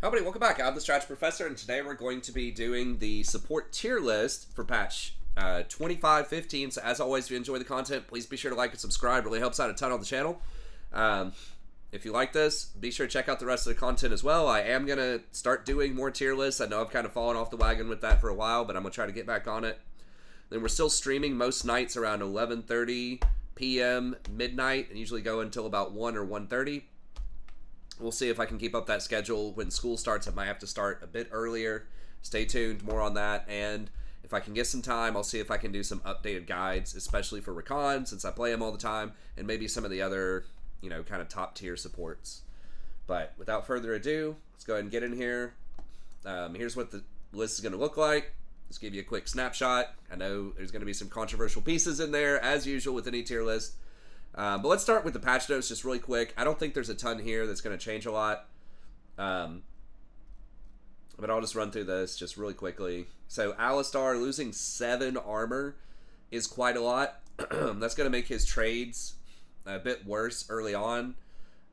Howdy, welcome back. I'm the Stratch Professor, and today we're going to be doing the support tier list for patch 2515. So as always, if you enjoy the content, please be sure to like and subscribe. It really helps out a ton on the channel. If you like this, be sure to check out the rest of the content as well. I am going to start doing more tier lists. I know I've kind of fallen off the wagon with that for a while, but I'm going to try to get back on it. Then we're still streaming most nights around 11:30 p.m. midnight, and usually go until about 1 or 1:30. We'll see if I can keep up that schedule. When school starts, I might have to start a bit earlier. Stay tuned, more on that. And if I can get some time, I'll see if I can do some updated guides, especially for Rakan, since I play him all the time, and maybe some of the other, kind of top tier supports. But without further ado, let's go ahead and get in here. Here's what the list is going to look like. Just give you a quick snapshot. I know there's going to be some controversial pieces in there, as usual with any tier list. But let's start with the patch notes just really quick. I don't think there's a ton here that's going to change a lot. But I'll just run through this just really quickly. So Alistar losing 7 armor is quite a lot. That's going to make his trades a bit worse early on.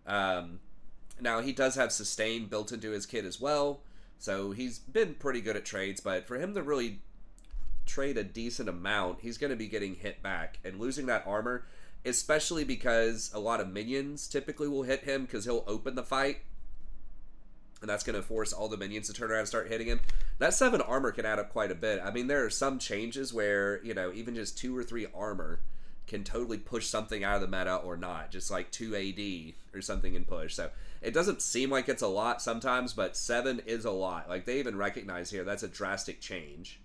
Now, he does have sustain built into his kit as well. So he's been pretty good at trades. But for him to really trade a decent amount, he's going to be getting hit back. And losing that armor, especially because a lot of minions typically will hit him because he'll open the fight. And that's going to force all the minions to turn around and start hitting him. That 7 armor can add up quite a bit. I mean, there are some changes where, even just 2 or 3 armor can totally push something out of the meta or not. Just like 2 AD or something in push. So it doesn't seem like it's a lot sometimes, but 7 is a lot. Like, they even recognize here that's a drastic change.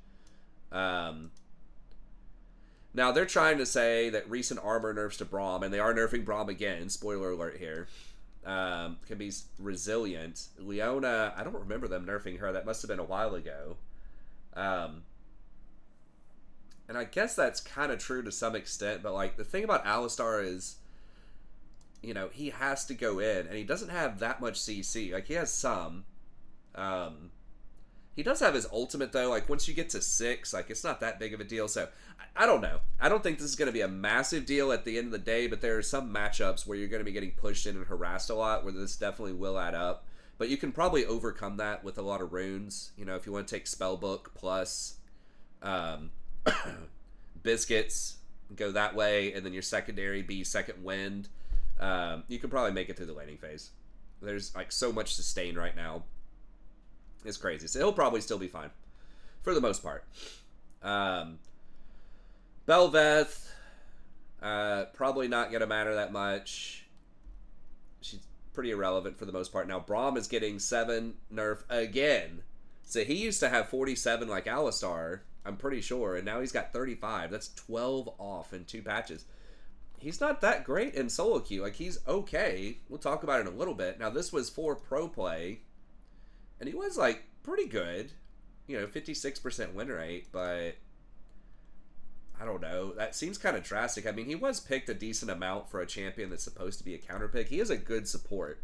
Now, they're trying to say that recent armor nerfs to Braum, and they are nerfing Braum again, spoiler alert here, can be resilient. Leona, I don't remember them nerfing her. That must have been a while ago. And I guess that's kind of true to some extent, but, like, the thing about Alistar is, he has to go in, and he doesn't have that much CC. Like, he has some. He does have his ultimate, though. Like, once you get to 6, like, it's not that big of a deal. So, I don't know. I don't think this is going to be a massive deal at the end of the day, but there are some matchups where you're going to be getting pushed in and harassed a lot, where this definitely will add up. But you can probably overcome that with a lot of runes. If you want to take Spellbook plus Biscuits, go that way, and then your secondary be Second Wind. You can probably make it through the laning phase. There's, like, so much sustain right now. It's crazy. So he'll probably still be fine. For the most part. Bel'Veth. Probably not going to matter that much. She's pretty irrelevant for the most part. Now, Braum is getting 7 nerf again. So he used to have 47 like Alistar, I'm pretty sure. And now he's got 35. That's 12 off in 2 patches. He's not that great in solo queue. Like, he's okay. We'll talk about it in a little bit. Now, this was for pro play. And he was, like, pretty good. 56% win rate, but I don't know. That seems kind of drastic. I mean, he was picked a decent amount for a champion that's supposed to be a counter pick. He is a good support.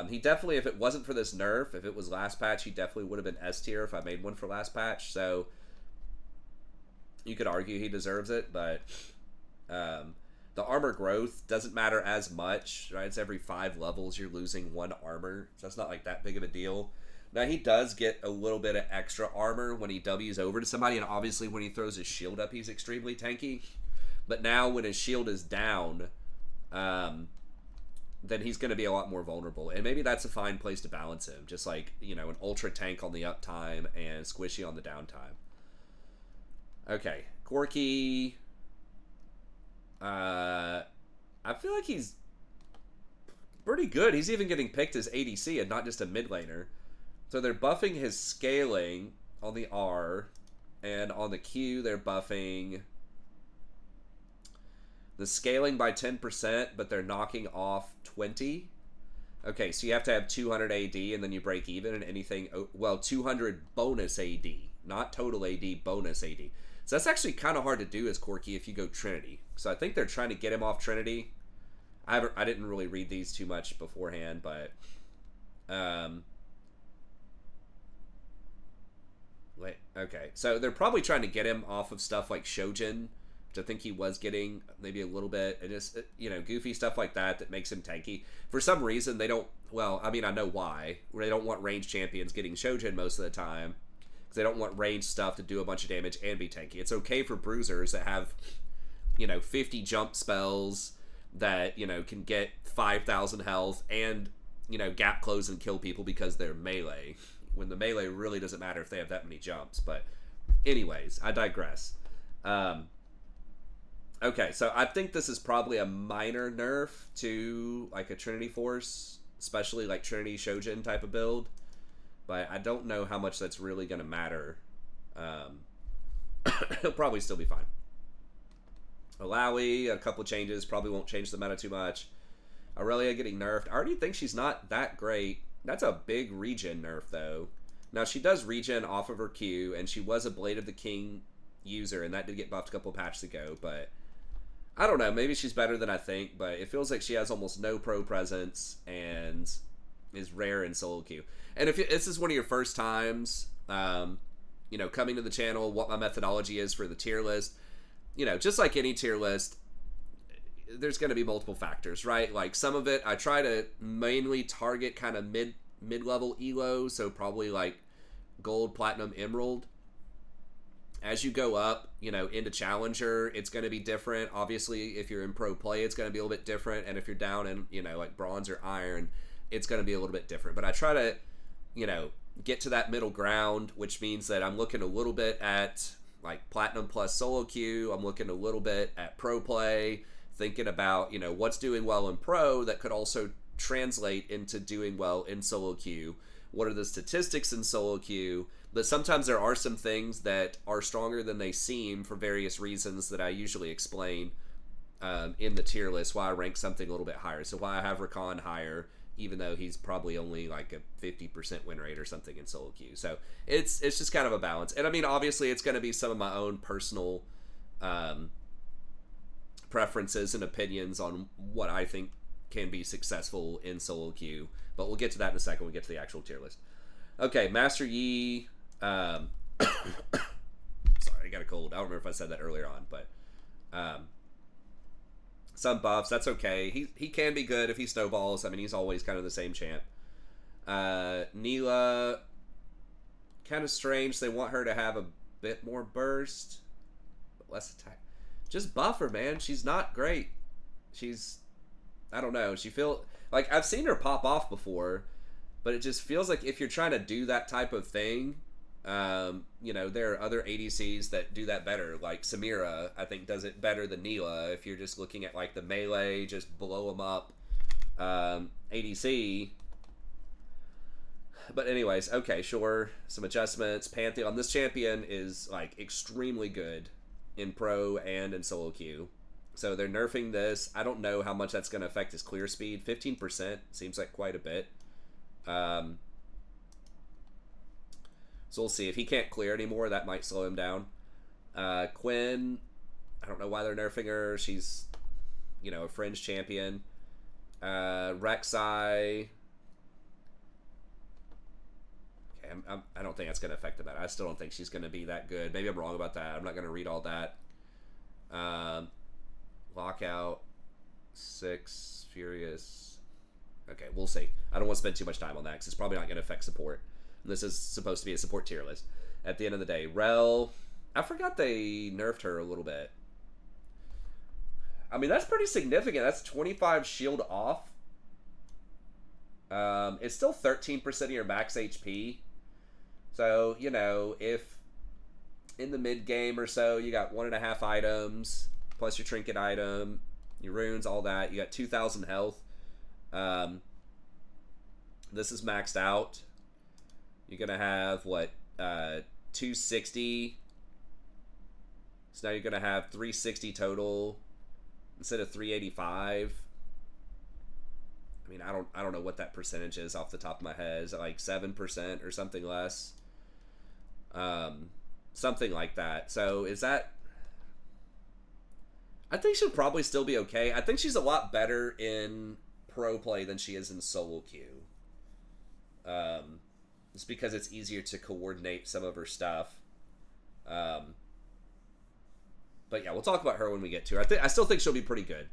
He definitely, if it wasn't for this nerf, if it was last patch, he definitely would have been S tier if I made one for last patch. So you could argue he deserves it, but the armor growth doesn't matter as much, right? It's every 5 levels you're losing 1 armor, so that's not like that big of a deal. Now, he does get a little bit of extra armor when he W's over to somebody, and obviously when he throws his shield up, he's extremely tanky. But now when his shield is down, then he's going to be a lot more vulnerable. And maybe that's a fine place to balance him. Just like, an ultra tank on the uptime and squishy on the downtime. Okay, Corki. I feel like he's pretty good. He's even getting picked as ADC and not just a mid laner. So they're buffing his scaling on the R, and on the Q they're buffing the scaling by 10%, but they're knocking off 20. Okay, so you have to have 200 AD and then you break even, and anything, well, 200 bonus AD, not total AD, bonus AD. So that's actually kind of hard to do as Corki if you go Trinity. So I think they're trying to get him off Trinity. I didn't really read these too much beforehand, but wait, okay. So they're probably trying to get him off of stuff like Shojin I think he was getting maybe a little bit, and just, you know, goofy stuff like that that makes him tanky. For some reason, they don't, well, I mean, I know why. They don't want ranged champions getting Shojin most of the time, because they don't want ranged stuff to do a bunch of damage and be tanky. It's okay for bruisers that have, you know, 50 jump spells that, you know, can get 5,000 health and, you know, gap close and kill people because they're melee. When the melee really doesn't matter if they have that many jumps. But anyways, I digress. Okay, so I think this is probably a minor nerf to like a Trinity Force, especially like Trinity Shojin type of build. But I don't know how much that's really going to matter. He'll probably still be fine. Alawi, a couple changes, probably won't change the meta too much. Aurelia getting nerfed. I already think she's not that great. That's a big regen nerf, though. Now, she does regen off of her Q, and she was a Blade of the King user, and that did get buffed a couple patches ago, but I don't know. Maybe she's better than I think, but it feels like she has almost no pro presence and is rare in solo queue. And if this is one of your first times, you know, coming to the channel, what my methodology is for the tier list, you know, just like any tier list, there's going to be multiple factors, right? Like some of it, I try to mainly target kind of mid-level elo, so probably like gold, platinum, emerald. As you go up, you know, into challenger, it's going to be different. Obviously, if you're in pro play, it's going to be a little bit different. And if you're down in, you know, like bronze or iron, it's going to be a little bit different. But I try to, you know, get to that middle ground, which means that I'm looking a little bit at like platinum plus solo queue. I'm looking a little bit at pro play, thinking about, you know, what's doing well in pro that could also translate into doing well in solo queue. What are the statistics in solo queue? But sometimes there are some things that are stronger than they seem for various reasons that I usually explain in the tier list, why I rank something a little bit higher. So why I have Rakan higher, even though he's probably only like a 50% win rate or something in solo queue. So it's just kind of a balance. And I mean, obviously it's going to be some of my own personal preferences and opinions on what I think can be successful in solo queue. But we'll get to that in a second when we get to the actual tier list. Okay, Master Yi. Sorry, I got a cold. I don't remember if I said that earlier on, but some buffs. That's okay. He can be good if he snowballs. I mean, he's always kind of the same champ. Neela, kind of strange. They want her to have a bit more burst, but less attack. Just buff her, man. She's not great. She's, I don't know. She feel like I've seen her pop off before, but it just feels like if you're trying to do that type of thing, you know, there are other ADCs that do that better. Like Samira, I think, does it better than Neela. If you're just looking at like the melee, just blow them up ADC. But anyways, okay, sure. Some adjustments. Pantheon. This champion is like extremely good in pro and in solo queue. So they're nerfing this. I don't know how much that's going to affect his clear speed. 15% seems like quite a bit. So we'll see. If he can't clear anymore, that might slow him down. Quinn, I don't know why they're nerfing her. She's, you know, a fringe champion. Rek'Sai. Okay, I don't think that's going to affect him. I still don't think she's going to be that good. Maybe I'm wrong about that. I'm not going to read all that. Lockout. 6. Furious. Okay, we'll see. I don't want to spend too much time on that because it's probably not going to affect support. And this is supposed to be a support tier list. At the end of the day, Rel, I forgot they nerfed her a little bit. I mean, that's pretty significant. That's 25 shield off. It's still 13% of your max HP. So, you know, if in the mid game or so, you got 1.5 items, plus your trinket item, your runes, all that. You got 2,000 health. This is maxed out. You're going to have, what, 260. So now you're going to have 360 total instead of 385. I mean, I don't know what that percentage is off the top of my head. Is it like 7% or something less? Something like that. So is that... I think she'll probably still be okay. I think she's a lot better in pro play than she is in solo queue. It's because it's easier to coordinate some of her stuff. But yeah, we'll talk about her when we get to her. I still think she'll be pretty good.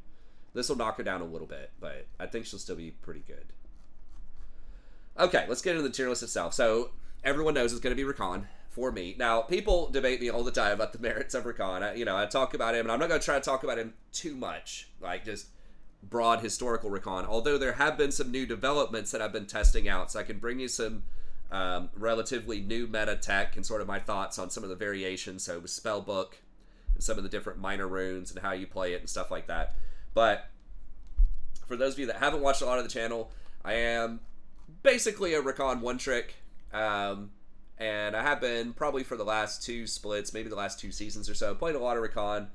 This will knock her down a little bit, but I think she'll still be pretty good. Okay, let's get into the tier list itself. So everyone knows it's going to be Rakan for me. Now, people debate me all the time about the merits of Rakan. I talk about him, and I'm not going to try to talk about him too much, like just broad historical Rakan. Although there have been some new developments that I've been testing out, so I can bring you some relatively new meta tech and sort of my thoughts on some of the variations. So with Spellbook and some of the different minor runes and how you play it and stuff like that. But for those of you that haven't watched a lot of the channel, I am basically a Rakan one-trick. And I have been probably for the last 2 splits, maybe the last 2 seasons or so. Played a lot of Rakan.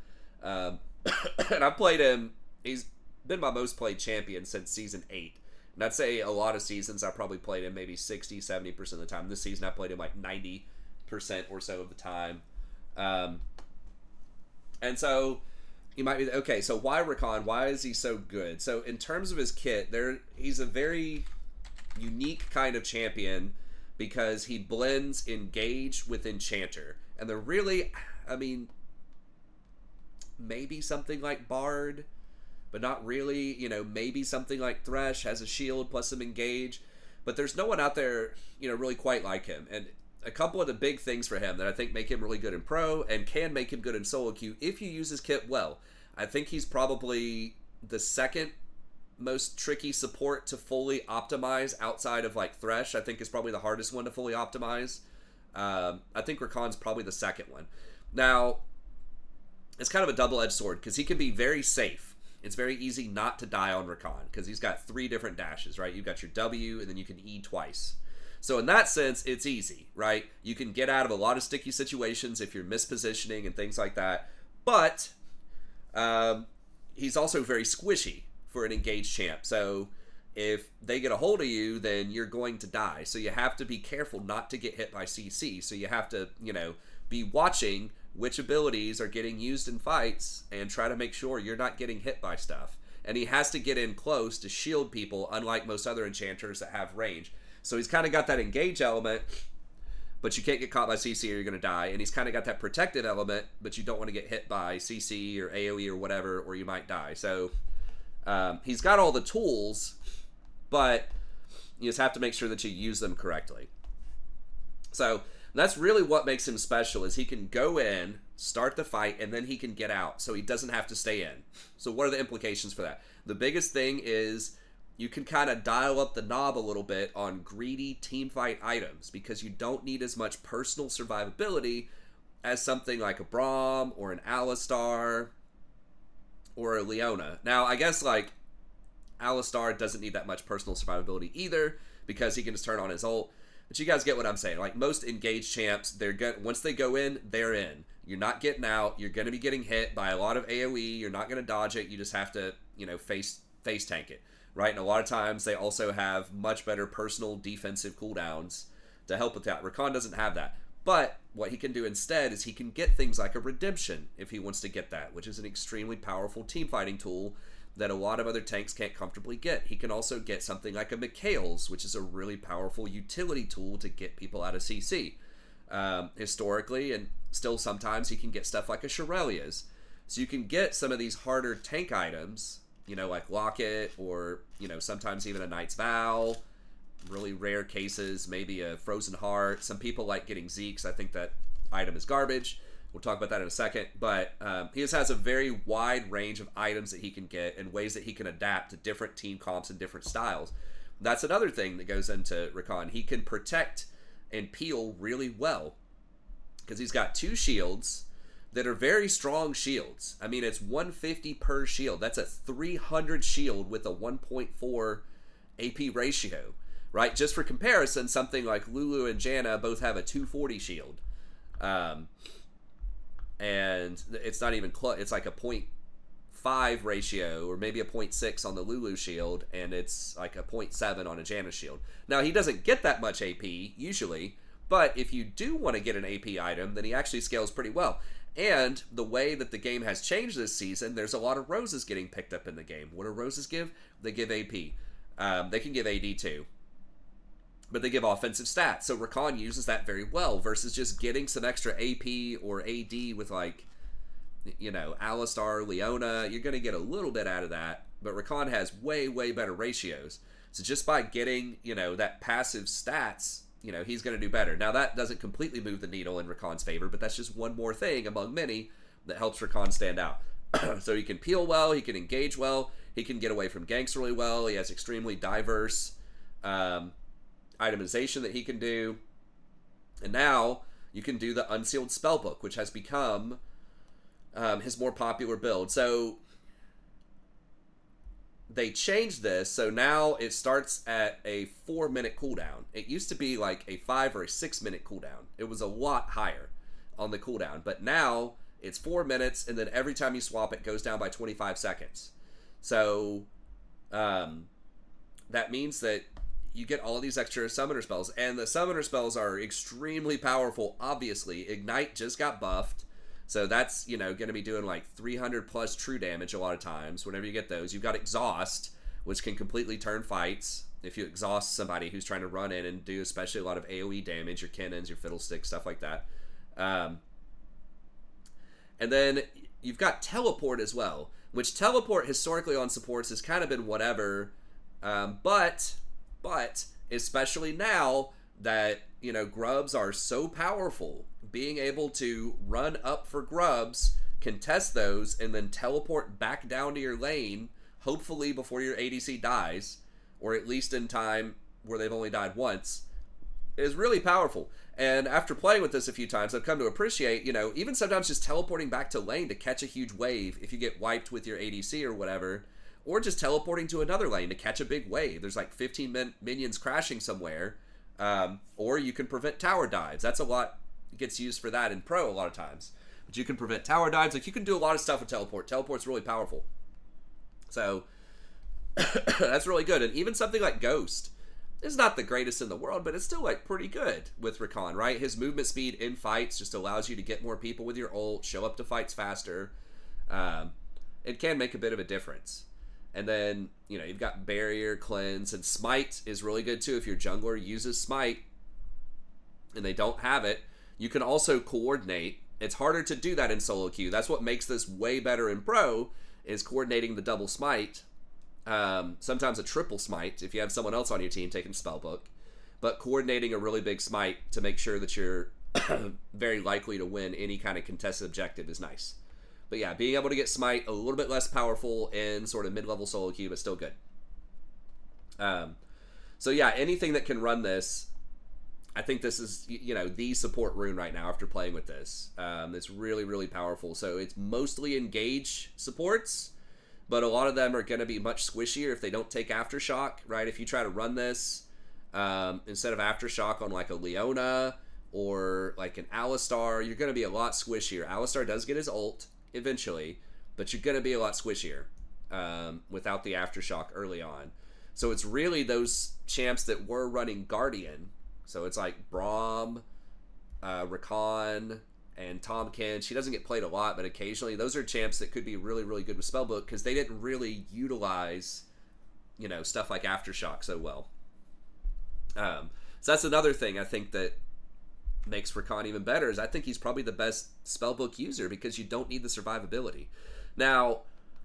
And I've played him. He's been my most played champion since season 8. And I'd say a lot of seasons I probably played him maybe 60, 70% of the time. This season I played him like 90% or so of the time. And so you might be, okay, so why Rakan? Why is he so good? So in terms of his kit, he's a very unique kind of champion because he blends Engage with Enchanter. And they're really, maybe something like Bard, but not really. Maybe something like Thresh has a shield plus some Engage. But there's no one out there, really quite like him. And a couple of the big things for him that I think make him really good in Pro and can make him good in solo queue if you use his kit well. I think he's probably the second most tricky support to fully optimize outside of like Thresh. I think is probably the hardest one to fully optimize. I think Rakan's probably the second one. Now, it's kind of a double-edged sword because he can be very safe. It's very easy not to die on Rakan because he's got 3 different dashes, right? You've got your W and then you can E twice. So in that sense, it's easy, right? You can get out of a lot of sticky situations if you're mispositioning and things like that. But he's also very squishy for an engaged champ. So if they get a hold of you, then you're going to die. So you have to be careful not to get hit by CC. So you have to, be watching which abilities are getting used in fights and try to make sure you're not getting hit by stuff. And he has to get in close to shield people, unlike most other enchanters that have range. So he's kind of got that engage element, but you can't get caught by CC or you're going to die. And he's kind of got that protective element, but you don't want to get hit by CC or AoE or whatever, or you might die. So he's got all the tools, but you just have to make sure that you use them correctly. So that's really what makes him special, is he can go in, start the fight, and then he can get out, so he doesn't have to stay in. So what are the implications for that? The biggest thing is you can kind of dial up the knob a little bit on greedy teamfight items because you don't need as much personal survivability as something like a Braum or an Alistar or a Leona. Now, I guess like Alistar doesn't need that much personal survivability either because he can just turn on his ult. But you guys get what I'm saying. Like most engaged champs, once they go in, they're in. You're not getting out. You're going to be getting hit by a lot of AoE. You're not going to dodge it. You just have to, face tank it, right? And a lot of times they also have much better personal defensive cooldowns to help with that. Rakan doesn't have that. But what he can do instead is he can get things like a redemption if he wants to get that, which is an extremely powerful team fighting tool that a lot of other tanks can't comfortably get. He can also get something like a Mikhail's, which is a really powerful utility tool to get people out of CC. Historically, and still sometimes, he can get stuff like a Shirelia's. So you can get some of these harder tank items, like Locket, or, sometimes even a Knight's Vow, really rare cases, maybe a Frozen Heart. Some people like getting Zeke's. I think that item is garbage. We'll talk about that in a second, but he just has a very wide range of items that he can get and ways that he can adapt to different team comps and different styles. That's another thing that goes into Rakan. He can protect and peel really well because he's got 2 shields that are very strong shields. I mean, it's 150 per shield. That's a 300 shield with a 1.4 AP ratio, right? Just for comparison, something like Lulu and Janna both have a 240 shield. And it's not even close. It's like a 0.5 ratio or maybe a 0.6 on the Lulu shield, and it's like a 0.7 on a Janna shield. Now, he doesn't get that much AP usually, but if you do want to get an AP item, then he actually scales pretty well. And the way that the game has changed this season, there's a lot of roses getting picked up in the game. What do roses give? They give AP. They can give AD too, but they give offensive stats. So Rakan uses that very well versus just getting some extra AP or AD with like, you know, Alistar, Leona, you're going to get a little bit out of that, but Rakan has way, way better ratios. So just by getting, you know, that passive stats, you know, he's going to do better. Now, that doesn't completely move the needle in Rakan's favor, but that's just one more thing among many that helps Rakan stand out. So he can peel well, he can engage well, he can get away from ganks really well, he has extremely diverse itemization that he can do. And now you can do the Unsealed Spellbook, which has become his more popular build. So they changed this, so now it starts at a 4-minute cooldown. It used to be like a 5 or a 6-minute cooldown. It was a lot higher on the cooldown, but now it's 4 minutes, and then every time you swap it goes down by 25 seconds. So that means that you get all of these extra summoner spells, and the summoner spells are extremely powerful. Obviously, Ignite just got buffed, so that's, you know, going to be doing like 300 plus true damage a lot of times whenever you get those. You've got Exhaust, which can completely turn fights if you exhaust somebody who's trying to run in and do especially a lot of AoE damage, your cannons, your fiddlesticks, stuff like that. And then you've got Teleport as well, which Teleport historically on supports has kind of been whatever, but especially now that, you know, grubs are so powerful, being able to run up for grubs, contest those, and then teleport back down to your lane, hopefully before your ADC dies, or at least in time where they've only died once, is really powerful. And after playing with this a few times, I've come to appreciate, you know, even sometimes just teleporting back to lane to catch a huge wave if you get wiped with your ADC or whatever, or just teleporting to another lane to catch a big wave. There's like 15 minions crashing somewhere, or you can prevent tower dives. That's a lot, gets used for that in pro a lot of times. But you can prevent tower dives. Like, you can do a lot of stuff with teleport. Teleport's really powerful. So that's really good. And even something like Ghost is not the greatest in the world, but it's still like pretty good with Rakan, right? His movement speed in fights just allows you to get more people with your ult, show up to fights faster. It can make a bit of a difference. And then, you know, you've got Barrier, Cleanse, and Smite is really good too. If your jungler uses Smite and they don't have it, you can also coordinate. It's harder to do that in solo queue. That's what makes this way better in pro, is coordinating the double Smite. Sometimes a triple Smite if you have someone else on your team taking Spellbook, but coordinating a really big Smite to make sure that you're very likely to win any kind of contested objective is nice. But yeah, being able to get Smite a little bit less powerful in sort of mid-level solo queue, but still good. So yeah, anything that can run this, I think this is, you know, the support rune right now after playing with this. It's really, really powerful. So it's mostly engage supports, but a lot of them are going to be much squishier if they don't take Aftershock, right? If you try to run this instead of Aftershock on like a Leona or like an Alistar, you're going to be a lot squishier. Alistar does get his ult eventually, but you're going to be a lot squishier without the Aftershock early on. So it's really those champs that were running Guardian. So it's like Braum, Rakan, and Tomkin. She doesn't get played a lot, but occasionally those are champs that could be really, really good with Spellbook because they didn't really utilize, you know, stuff like Aftershock so well. So that's another thing I think that makes Rakan even better, is I think he's probably the best Spellbook user because you don't need the survivability. Now,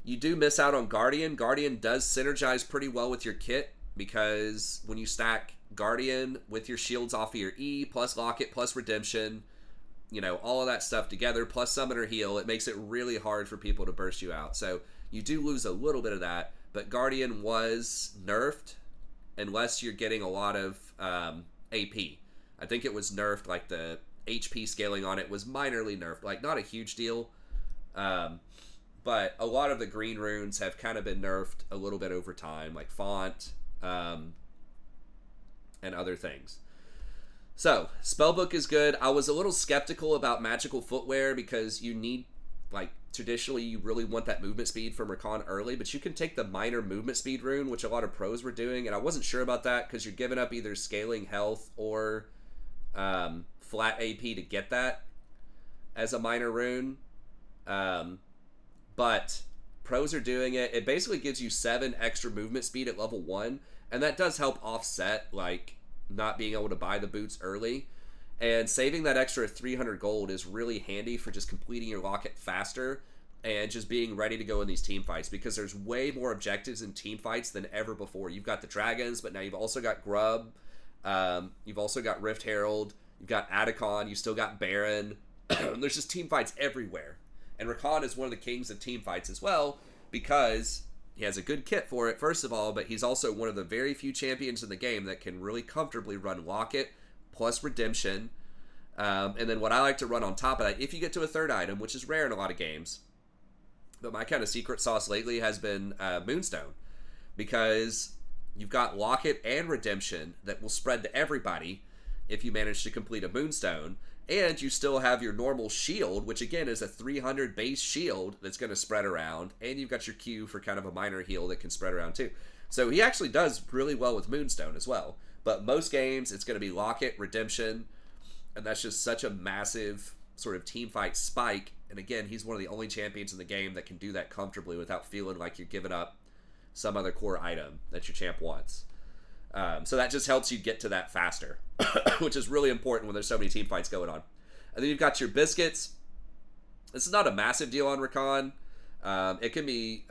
you do miss out on Guardian. Guardian does synergize pretty well with your kit because when you stack Guardian with your shields off of your E, plus Locket, plus Redemption, you know, all of that stuff together, plus Summoner Heal, it makes it really hard for people to burst you out. So you do lose a little bit of that, but Guardian was nerfed unless you're getting a lot of AP. I think it was nerfed, like the HP scaling on it was minorly nerfed, like not a huge deal. But a lot of the green runes have kind of been nerfed a little bit over time, like Font and other things. So, Spellbook is good. I was a little skeptical about Magical Footwear because you need, like, traditionally you really want that movement speed from Rakan early, but you can take the minor movement speed rune, which a lot of pros were doing, and I wasn't sure about that because you're giving up either scaling health or flat AP to get that as a minor rune. But pros are doing it. It basically gives you 7 extra movement speed at level 1, and that does help offset, like, not being able to buy the boots early. And saving that extra 300 gold is really handy for just completing your locket faster and just being ready to go in these team fights, because there's way more objectives in team fights than ever before. You've got the dragons, but now you've also got Grub. You've also got Rift Herald. You've got Atticon. You still got Baron. There's just team fights everywhere. And Rakan is one of the kings of team fights as well, because he has a good kit for it, first of all, but he's also one of the very few champions in the game that can really comfortably run Locket plus Redemption. And then what I like to run on top of that, if you get to a third item, which is rare in a lot of games, but my kind of secret sauce lately has been Moonstone, because you've got Locket and Redemption that will spread to everybody if you manage to complete a Moonstone. And you still have your normal shield, which again is a 300 base shield that's going to spread around. And you've got your Q for kind of a minor heal that can spread around too. So he actually does really well with Moonstone as well. But most games, it's going to be Locket, Redemption. And that's just such a massive sort of team fight spike. And again, he's one of the only champions in the game that can do that comfortably without feeling like you're giving up some other core item that your champ wants. So that just helps you get to that faster, which is really important when there's so many team fights going on. And then you've got your biscuits. This is not a massive deal on Rakan. It can be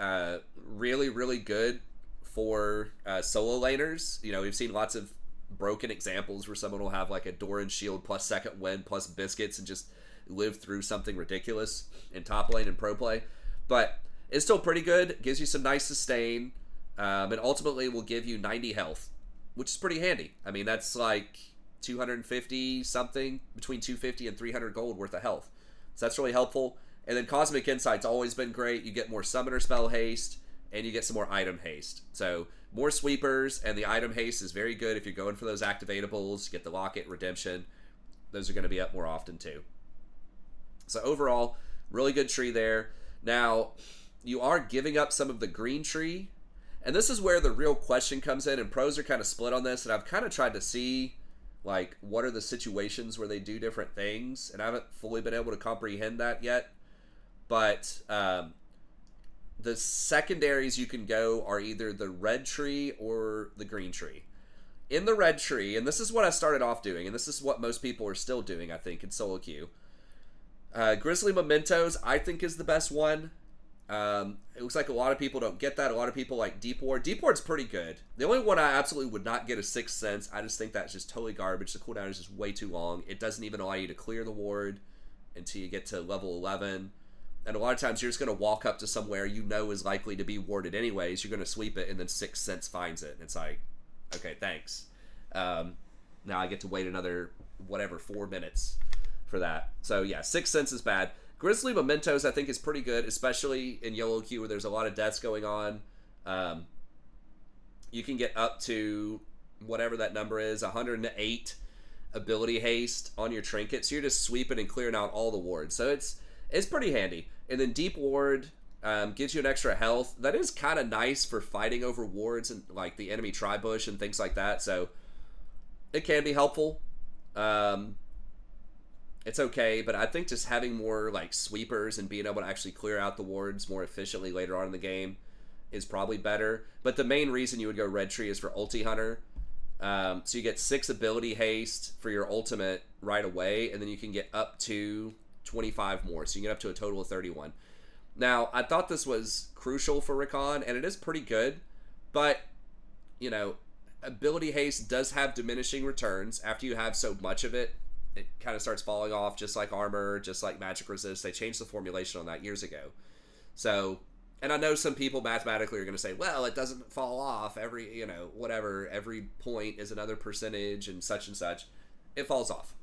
really, really good for solo laners. You know, we've seen lots of broken examples where someone will have like a Doran shield plus second wind plus biscuits and just live through something ridiculous in top lane and pro play. But it's still pretty good. Gives you some nice sustain. And ultimately will give you 90 health, which is pretty handy. I mean, that's like 250 something, between 250 and 300 gold worth of health. So that's really helpful. And then Cosmic Insight's always been great. You get more summoner spell haste, and you get some more item haste. So more sweepers, and the item haste is very good if you're going for those activatables. You get the Locket, Redemption. Those are going to be up more often too. So overall, really good tree there. Now, you are giving up some of the green tree. And this is where the real question comes in, and pros are kind of split on this, and I've kind of tried to see, like, what are the situations where they do different things, and I haven't fully been able to comprehend that yet. But the secondaries you can go are either the red tree or the green tree. In the red tree, and this is what I started off doing, and this is what most people are still doing, I think, in solo queue. Grizzly Mementos, I think, is the best one. It looks like a lot of people don't get that. A lot of people like Deep Ward. Deep Ward's pretty good. The only one I absolutely would not get is Sixth Sense. I just think that's just totally garbage. The cooldown is just way too long. It doesn't even allow you to clear the ward until you get to level 11. And a lot of times you're just going to walk up to somewhere you know is likely to be warded anyways. You're going to sweep it, and then Sixth Sense finds it. And it's like, okay, thanks. Now I get to wait another, 4 minutes for that. So yeah, Sixth Sense is bad. Grizzly Mementos, I think, is pretty good, especially in yellow queue where there's a lot of deaths going on. You can get up to whatever that number is, 108 ability haste on your trinket. So you're just sweeping and clearing out all the wards. So it's pretty handy. And then Deep Ward gives you an extra health. That is kind of nice for fighting over wards and like the enemy tri-bush and things like that. So it can be helpful. It's okay, but I think just having more like sweepers and being able to actually clear out the wards more efficiently later on in the game is probably better. But the main reason you would go red tree is for ulti hunter. So you get 6 ability haste for your ultimate right away, and then you can get up to 25 more. So you can get up to a total of 31. Now, I thought this was crucial for Rakan, and it is pretty good, but, you know, ability haste does have diminishing returns after you have so much of it. It kind of starts falling off, just like armor, just like magic resist. They changed the formulation on that years ago. So, and I know some people mathematically are going to say, well, it doesn't fall off every, every point is another percentage and such. It falls off.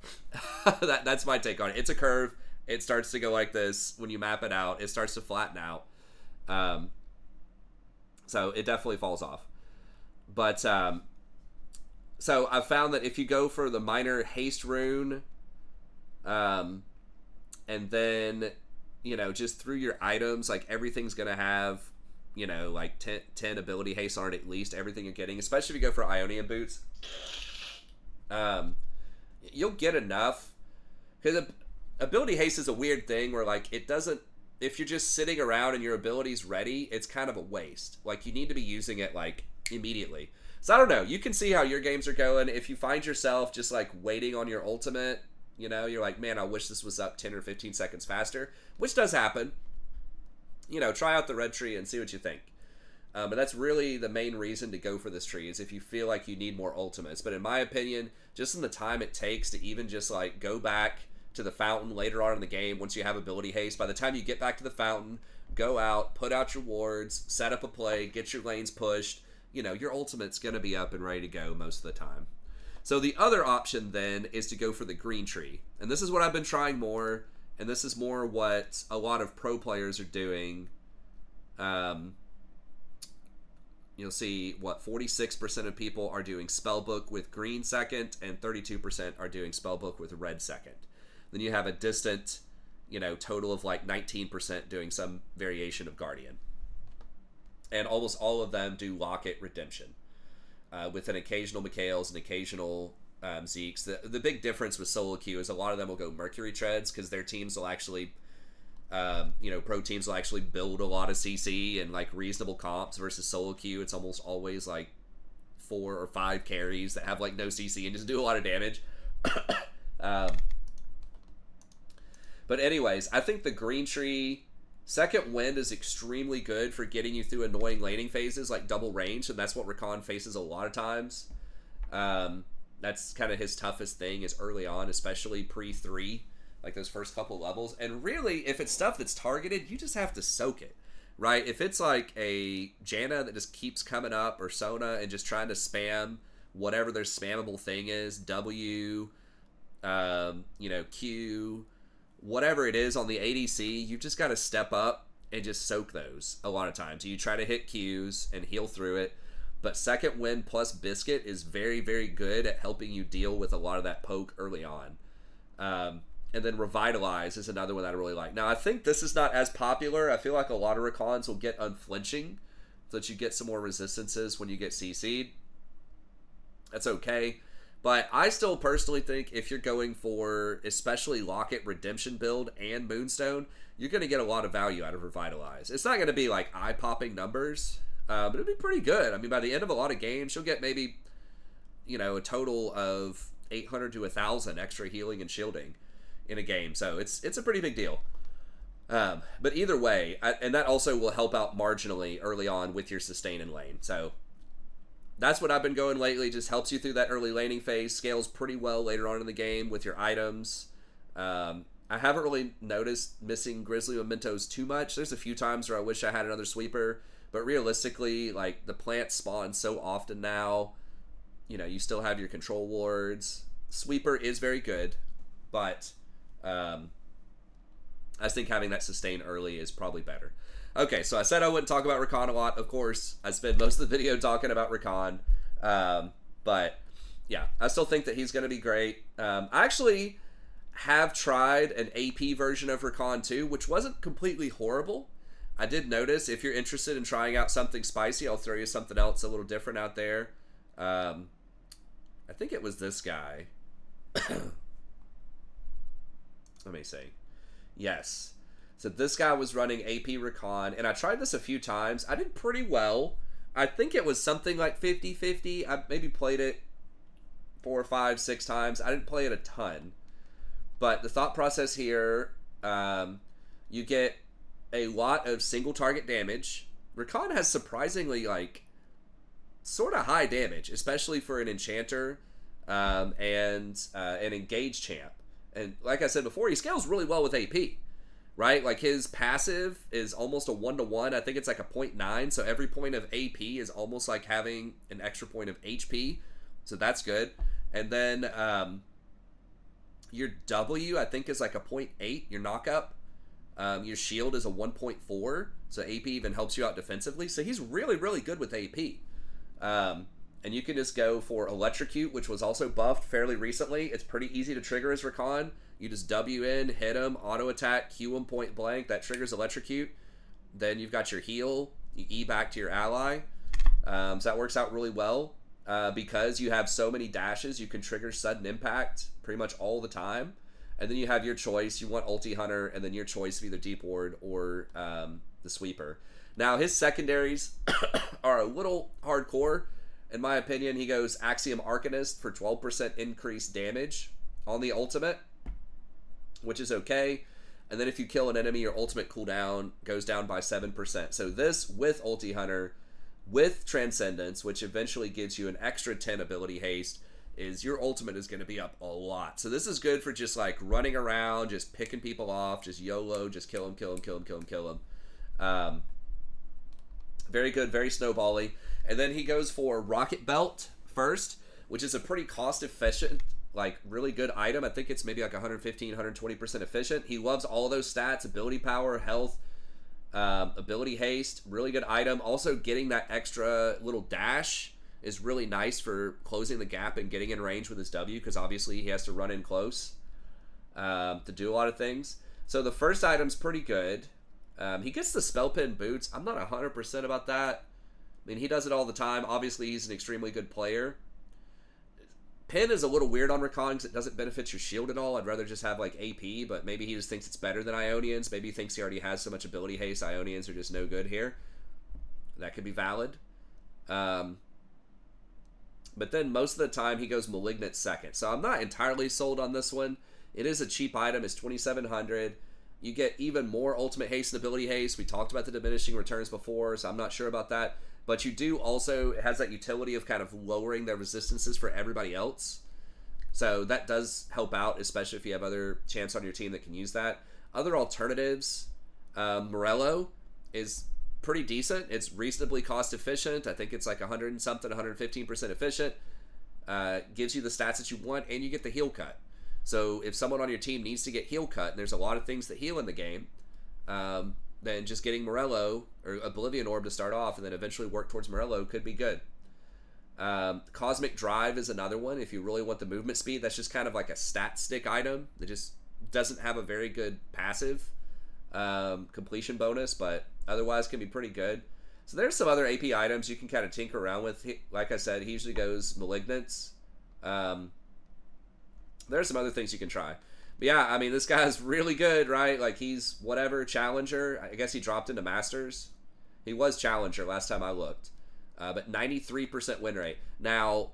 That's my take on it. It's a curve. It starts to go like this. When you map it out, it starts to flatten out. So it definitely falls off. But, so I've found that if you go for the minor haste rune, and then, just through your items, like everything's going to have, like 10 ability haste on it at least, everything you're getting, especially if you go for Ionian boots, you'll get enough. Because ability haste is a weird thing where like it doesn't, if you're just sitting around and your ability's ready, it's kind of a waste. Like you need to be using it like immediately. So I don't know. You can see how your games are going. If you find yourself just like waiting on your ultimate You know, you're like, man, I wish this was up 10 or 15 seconds faster, which does happen. You know, try out the red tree and see what you think. But that's really the main reason to go for this tree, is if you feel like you need more ultimates. But in my opinion, just in the time it takes to even just like go back to the fountain later on in the game, once you have ability haste, by the time you get back to the fountain, go out, put out your wards, set up a play, get your lanes pushed, you know, your ultimate's going to be up and ready to go most of the time. So the other option then is to go for the green tree. And this is what I've been trying more, and this is more what a lot of pro players are doing. You'll see, 46% of people are doing Spellbook with green second, and 32% are doing Spellbook with red second. Then you have a distant, you know, total of like 19% doing some variation of Guardian. And almost all of them do Locket Redemption, with an occasional Mikhail's and occasional Zeke's. The big difference with solo queue is a lot of them will go Mercury Treads, because their teams will actually, you know, pro teams will actually build a lot of CC and like reasonable comps, versus solo queue. It's almost always like 4 or 5 carries that have like no CC and just do a lot of damage. But anyways, I think the green tree second wind is extremely good for getting you through annoying laning phases like double range, and that's what Rakan faces a lot of times. That's kind of his toughest thing, is early on, especially pre-3, like those first couple levels. And really, if it's stuff that's targeted, you just have to soak it, right? If it's like a Janna that just keeps coming up, or Sona, and just trying to spam whatever their spammable thing is, W, you know, Q, whatever it is on the ADC, you've just got to step up and just soak those a lot of times. You try to hit Qs and heal through it, but second wind plus Biscuit is very, very good at helping you deal with a lot of that poke early on. And then Revitalize is another one that I really like. Now, I think this is not as popular. I feel like a lot of Rakans will get Unflinching, so that you get some more resistances when you get CC'd. That's okay. But I still personally think if you're going for especially Locket Redemption build and Moonstone, you're going to get a lot of value out of Revitalize. It's not going to be like eye-popping numbers, but it'll be pretty good. I mean, by the end of a lot of games, you'll get maybe, you know, a total of 800 to 1,000 extra healing and shielding in a game. So it's a pretty big deal. But either way, and that also will help out marginally early on with your sustain and lane. So that's what I've been going lately. Just helps you through that early laning phase. Scales pretty well later on in the game with your items. I haven't really noticed missing Grizzly Mementos too much. There's a few times where I wish I had another sweeper, but realistically, like, the plants spawn so often now. You know, you still have your control wards. Sweeper is very good, but I think having that sustain early is probably better. Okay, so I said I wouldn't talk about Rakan a lot. Of course, I spent most of the video talking about Rakan. But, yeah, I still think that he's going to be great. I actually have tried an AP version of Rakan too, which wasn't completely horrible. I did notice, if you're interested in trying out something spicy, I'll throw you something else a little different out there. I think it was this guy. Let me see. Yes. So this guy was running AP Rakan, and I tried this a few times. I did pretty well. I think it was something like 50-50. I maybe played it 4, 5, 6 times. I didn't play it a ton. But the thought process here, you get a lot of single target damage. Rakan has surprisingly, like, sort of high damage, especially for an enchanter and an engaged champ. And like I said before, he scales really well with AP, right? Like, his passive is almost a 1-to-1. I think it's like a 0.9, so every point of AP is almost like having an extra point of HP, so that's good. And then your W, I think, is like a 0.8, your knockup. Your shield is a 1.4, so AP even helps you out defensively. So he's really, really good with AP. And you can just go for Electrocute, which was also buffed fairly recently. It's pretty easy to trigger as Rakan. You just W in, hit him, auto attack, Q him point blank. That triggers Electrocute. Then you've got your heal. You E back to your ally. So that works out really well. Because you have so many dashes, you can trigger sudden impact pretty much all the time. And then you have your choice. You want Ulti Hunter, and then your choice of either Deep Ward or the Sweeper. Now, his secondaries are a little hardcore. In my opinion, he goes Axiom Arcanist for 12% increased damage on the ultimate. which is okay. And then if you kill an enemy, your ultimate cooldown goes down by 7%. So this with Ulti Hunter, with Transcendence, which eventually gives you an extra 10 ability haste, is your ultimate is going to be up a lot. So this is good for just like running around, just picking people off, just YOLO, just kill him, kill him, kill him, kill him, kill him. Very good, very snowbally. And then he goes for Rocket Belt first, which is a pretty cost efficient, like really good item. I think it's maybe like 115, 120% efficient. He loves all of those stats: ability power, health, ability haste. Really good item. Also getting that extra little dash is really nice for closing the gap and getting in range with his W, because obviously he has to run in close to do a lot of things. So the first item's pretty good. He gets the spell pin boots. I'm not 100% about that. I mean, he does it all the time. Obviously, he's an extremely good player. Pin is a little weird on Rakan because it doesn't benefit your shield at all. I'd rather just have like AP, but maybe he just thinks it's better than Ionians. Maybe he thinks he already has so much ability haste. Ionians are just no good here. That could be valid. But then most of the time he goes Malignant second. So I'm not entirely sold on this one. It is a cheap item. It's 2,700. You get even more ultimate haste and ability haste. We talked about the diminishing returns before, so I'm not sure about that. But you do also, it has that utility of kind of lowering their resistances for everybody else. So that does help out, especially if you have other champs on your team that can use that. Other alternatives, Morello is pretty decent. It's reasonably cost efficient. I think it's like 100 and something, 115% efficient. Gives you the stats that you want, and you get the heal cut. So if someone on your team needs to get heal cut, and there's a lot of things that heal in the game, then just getting Morello or Oblivion Orb to start off and then eventually work towards Morello could be good. Cosmic Drive is another one. If you really want the movement speed, that's just kind of like a stat stick item. It just doesn't have a very good passive completion bonus, but otherwise can be pretty good. So there's some other AP items you can kind of tinker around with. Like I said, he usually goes Malignants. There's some other things you can try. But yeah, I mean, this guy's really good, right? Like, he's whatever, Challenger. I guess he dropped into Masters. He was Challenger last time I looked. But 93% win rate. Now,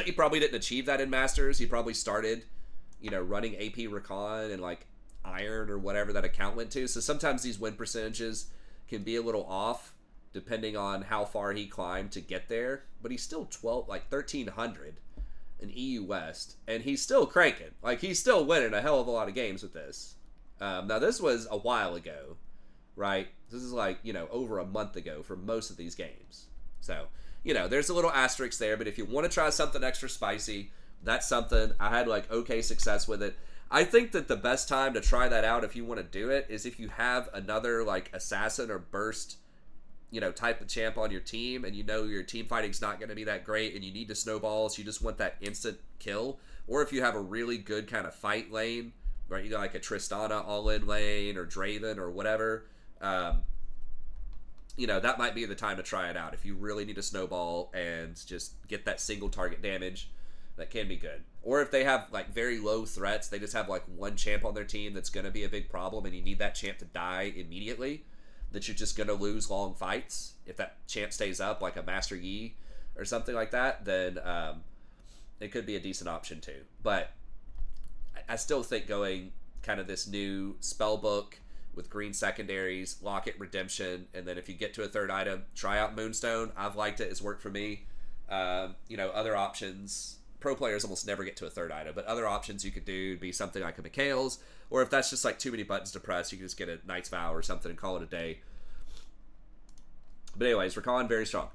he probably didn't achieve that in Masters. He probably started, running AP Rakan and, like, Iron or whatever that account went to. So sometimes these win percentages can be a little off depending on how far he climbed to get there. But he's still 1,300 in EU West, and he's still cranking. Like, he's still winning a hell of a lot of games with this. Now, this was a while ago, right? This is like, over a month ago for most of these games. So, there's a little asterisk there, but if you want to try something extra spicy, that's something. I had, like, okay success with it. I think that the best time to try that out if you want to do it is if you have another, like, assassin or burst type of champ on your team, and your team fighting's not going to be that great, and you need to snowball, so you just want that instant kill. Or if you have a really good kind of fight lane, right? You got like a Tristana all-in lane, or Draven, or whatever. That might be the time to try it out. If you really need to snowball and just get that single target damage, that can be good. Or if they have like very low threats, they just have like one champ on their team that's going to be a big problem, and you need that champ to die immediately, that you're just going to lose long fights. If that champ stays up, like a Master Yi or something like that, then it could be a decent option too. But I still think going kind of this new spell book with green secondaries, Locket Redemption, and then if you get to a third item, try out Moonstone. I've liked it. It's worked for me. Other options, pro players almost never get to a third item, but other options you could do would be something like a Mikhail's, or if that's just like too many buttons to press, you can just get a Knight's Vow or something and call it a day. But anyways, Rakan, very strong.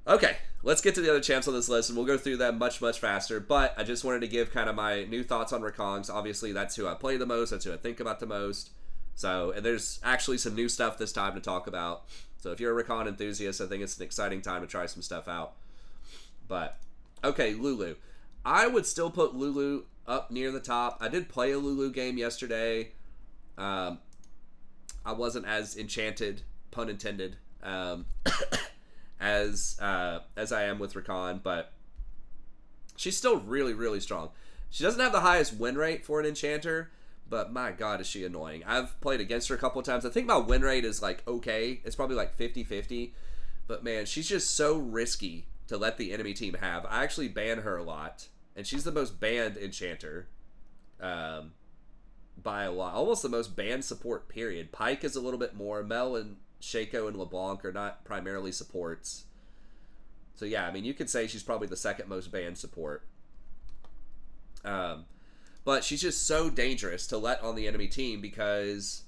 Okay, let's get to the other champs on this list, and we'll go through them much, much faster. But I just wanted to give kind of my new thoughts on Rakan. Obviously, that's who I play the most. That's who I think about the most. So, and there's actually some new stuff this time to talk about. So if you're a Rakan enthusiast, I think it's an exciting time to try some stuff out. But, okay, Lulu. I would still put Lulu up near the top. I did play a Lulu game yesterday. I wasn't as enchanted, pun intended, as I am with Rakan, but she's still really, really strong. She doesn't have the highest win rate for an enchanter, but my god, is she annoying. I've played against her a couple of times. I think my win rate is like okay. It's probably like 50-50, but man, she's just so risky to let the enemy team have. I actually ban her a lot, and she's the most banned enchanter by a lot. Almost the most banned support, period. Pyke is a little bit more. Mel and Shaco and LeBlanc are not primarily supports. So yeah, I mean, you could say she's probably the second most banned support. But she's just so dangerous to let on the enemy team because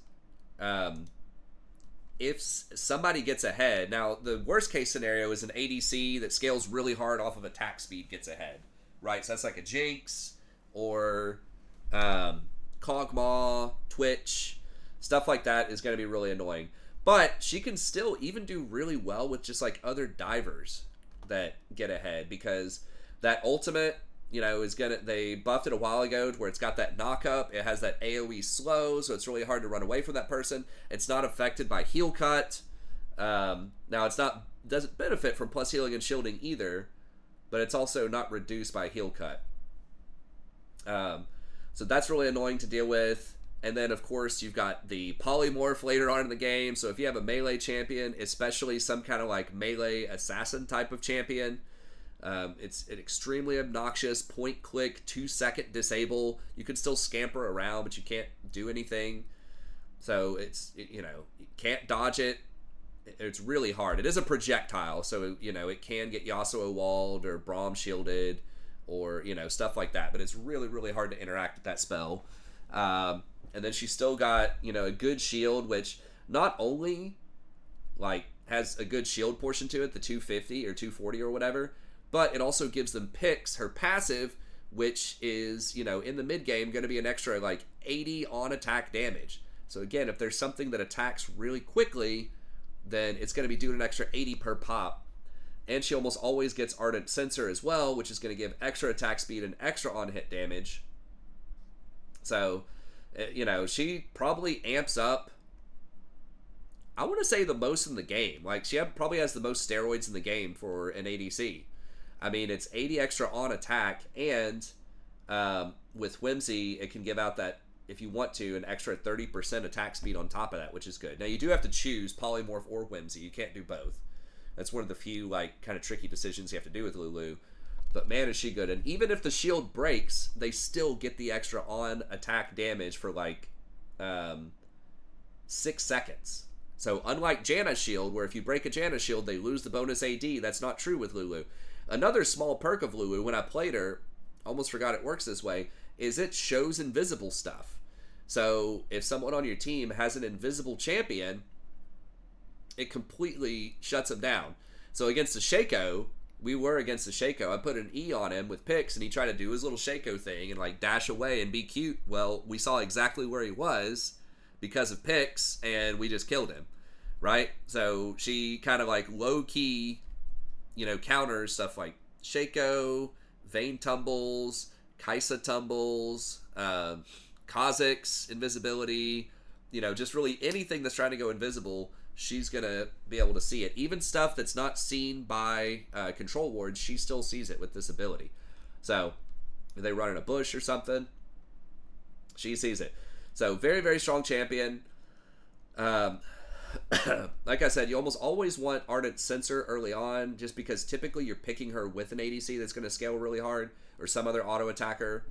if somebody gets ahead, now the worst case scenario is an ADC that scales really hard off of attack speed gets ahead, right? So that's like a Jinx or Kog'Maw, Twitch, stuff like that is going to be really annoying. But she can still even do really well with just like other divers that get ahead because that ultimate, you know, is gonna, they buffed it a while ago where it's got that knock up. It has that AoE slow, so it's really hard to run away from that person. It's not affected by heal cut. Now it's not, doesn't benefit from plus healing and shielding either, but it's also not reduced by heal cut. So that's really annoying to deal with. And then, of course, you've got the polymorph later on in the game. So if you have a melee champion, especially some kind of like melee assassin type of champion, it's an extremely obnoxious point-click 2-second disable. You can still scamper around, but you can't do anything. So you know, you can't dodge it. It's really hard. It is a projectile, so you know it can get Yasuo walled or Braum shielded, or you know stuff like that. But it's really, really hard to interact with that spell. And then she's still got, you know, a good shield, which not only, like, has a good shield portion to it, the 250 or 240 or whatever, but it also gives them picks, her passive, which is, you know, in the mid-game going to be an extra, like, 80 on attack damage. So, again, if there's something that attacks really quickly, then it's going to be doing an extra 80 per pop. And she almost always gets Ardent Sensor as well, which is going to give extra attack speed and extra on-hit damage. So, you know, she probably amps up, I want to say, the most in the game. Like, she probably has the most steroids in the game for an ADC. I mean, it's 80 extra on attack, and with Whimsy, it can give out that, if you want to, an extra 30% attack speed on top of that, which is good. Now, you do have to choose Polymorph or Whimsy. You can't do both. That's one of the few, like, kind of tricky decisions you have to do with Lulu. But man, is she good. And even if the shield breaks, they still get the extra on attack damage for like 6 seconds. So unlike Janna's shield, where if you break a Janna shield, they lose the bonus AD, that's not true with Lulu. Another small perk of Lulu, when I played her, almost forgot it works this way, is it shows invisible stuff. So if someone on your team has an invisible champion, it completely shuts them down. So against the Shaco, we were against the Shaco. I put an E on him with picks, and he tried to do his little Shaco thing and like dash away and be cute. Well, we saw exactly where he was because of picks, and we just killed him, right? So she kind of like low-key, you know, counters stuff like Shaco, Vayne tumbles, Kaisa tumbles, Kha'Zix invisibility, you know, just really anything that's trying to go invisible, she's going to be able to see it. Even stuff that's not seen by control wards, she still sees it with this ability. So, if they run in a bush or something, she sees it. So, very, very strong champion. Like I said, you almost always want Ardent Sensor early on, just because typically you're picking her with an ADC that's going to scale really hard, or some other auto attacker.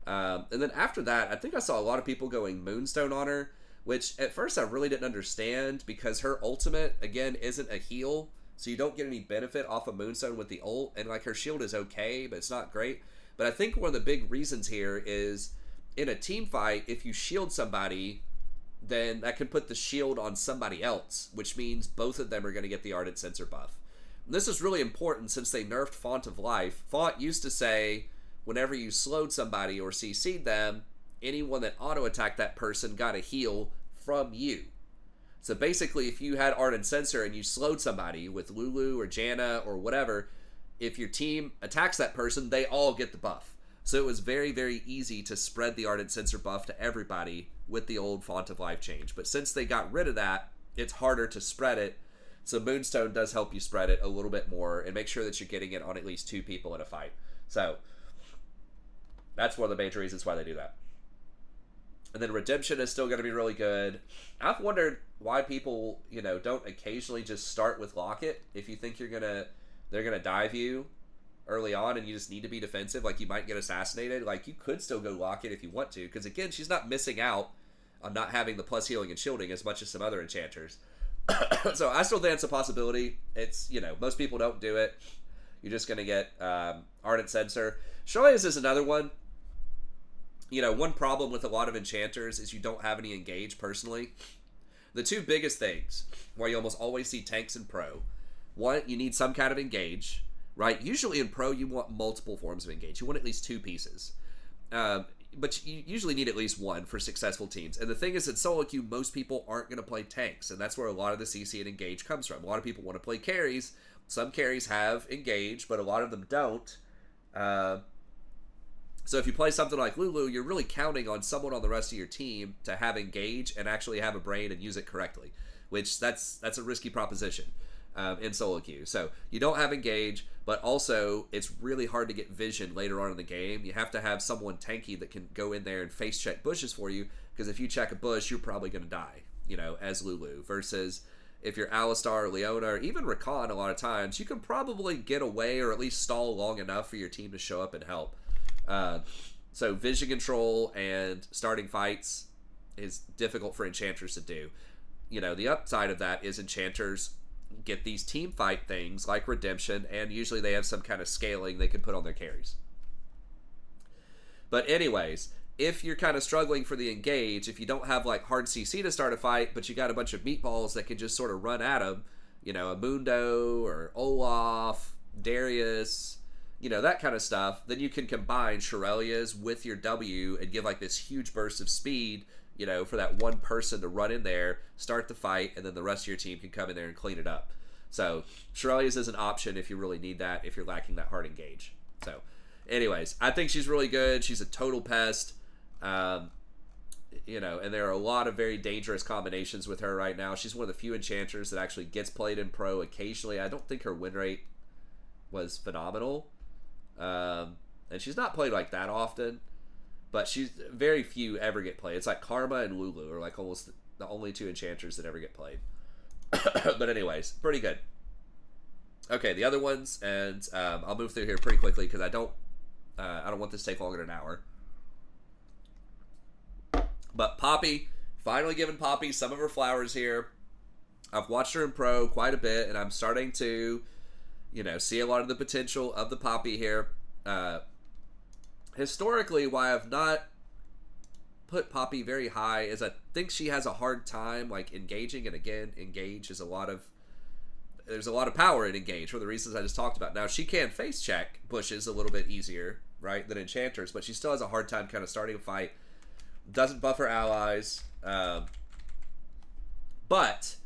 And then after that, I think I saw a lot of people going Moonstone on her, which at first I really didn't understand, because her ultimate, again, isn't a heal, so you don't get any benefit off of Moonstone with the ult, and like her shield is okay, but it's not great. But I think one of the big reasons here is, in a team fight, if you shield somebody, then that can put the shield on somebody else, which means both of them are going to get the Ardent Sensor buff. And this is really important since they nerfed Font of Life. Font used to say, whenever you slowed somebody or CC'd them, anyone that auto-attacked that person got a heal from you. So basically, if you had Ardent Sensor and you slowed somebody with Lulu or Janna or whatever, if your team attacks that person, they all get the buff. So it was very, very easy to spread the Ardent Sensor buff to everybody with the old Font of Life change. But since they got rid of that, it's harder to spread it. So Moonstone does help you spread it a little bit more and make sure that you're getting it on at least 2 people in a fight. So that's one of the major reasons why they do that. And then Redemption is still going to be really good. I've wondered why people, you know, don't occasionally just start with Locket if you think they're going to dive you early on and you just need to be defensive, like you might get assassinated, like you could still go lock it if you want to, because again, she's not missing out on not having the plus healing and shielding as much as some other enchanters. So I still think it's a possibility. It's, most people don't do it. You're just going to get Ardent Censor. Shurelya's is another one. One problem with a lot of enchanters is you don't have any engage personally. The two biggest things where you almost always see tanks in pro, one, you need some kind of engage, right? Usually in pro, you want multiple forms of engage. You want at least two pieces. But you usually need at least one for successful teams. And the thing is, in solo queue, most people aren't going to play tanks, and that's where a lot of the CC and engage comes from. A lot of people want to play carries. Some carries have engage, but a lot of them don't. So if you play something like Lulu, you're really counting on someone on the rest of your team to have engage and actually have a brain and use it correctly, which that's a risky proposition in solo queue. So you don't have engage, but also it's really hard to get vision later on in the game. You have to have someone tanky that can go in there and face check bushes for you, because if you check a bush, you're probably going to die, as Lulu, versus if you're Alistar or Leona or even Rakan, a lot of times you can probably get away or at least stall long enough for your team to show up and help. So vision control and starting fights is difficult for enchanters to do. The upside of that is enchanters get these team fight things like redemption, and usually they have some kind of scaling they can put on their carries. But anyways, if you're kind of struggling for the engage, if you don't have like hard CC to start a fight, but you got a bunch of meatballs that can just sort of run at them, a Mundo or Olaf, Darius, that kind of stuff, then you can combine Shurelya's with your W and give like this huge burst of speed, for that one person to run in there, start the fight, and then the rest of your team can come in there and clean it up. So Shurelya's is an option if you really need that, if you're lacking that hard engage. So anyways, I think she's really good. She's a total pest. And there are a lot of very dangerous combinations with her right now. She's one of the few enchanters that actually gets played in pro occasionally. I don't think her win rate was phenomenal. And she's not played like that often, but she's very few ever get played. It's like Karma and Lulu are like almost the only two enchanters that ever get played. But anyways, pretty good. Okay, the other ones, and I'll move through here pretty quickly because I don't want this to take longer than an hour. But Poppy, finally giving Poppy some of her flowers here. I've watched her in pro quite a bit, and I'm starting to see a lot of the potential of the Poppy here. Historically, why I've not put Poppy very high is I think she has a hard time like engaging, and again, engage is there's a lot of power in engage for the reasons I just talked about. Now, she can face check bushes a little bit easier, right, than enchanters, but she still has a hard time kind of starting a fight. Doesn't buff her allies, but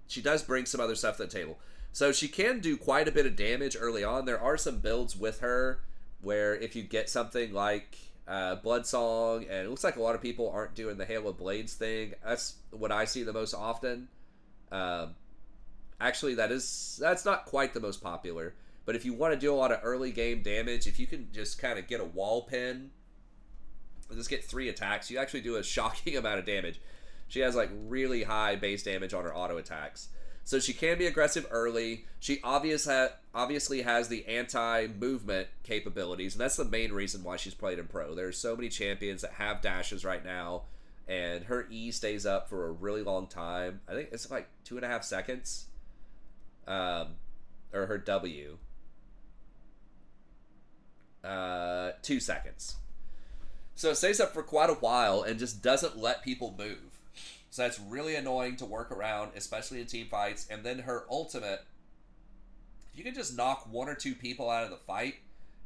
she does bring some other stuff to the table. So she can do quite a bit of damage early on. There are some builds with her where if you get something like Bloodsong, and it looks like a lot of people aren't doing the Hail of Blades thing. That's what I see the most often. Actually, that's not quite the most popular. But if you want to do a lot of early game damage, if you can just kind of get a wall pin and just get 3 attacks, you actually do a shocking amount of damage. She has like really high base damage on her auto attacks. So she can be aggressive early. She obviously has the anti-movement capabilities, and that's the main reason why she's played in pro. There's so many champions that have dashes right now, and her E stays up for a really long time. I think it's like 2.5 seconds. Or her W. 2 seconds. So it stays up for quite a while and just doesn't let people move. So that's really annoying to work around, especially in team fights. And then her ultimate, if you can just knock 1 or 2 people out of the fight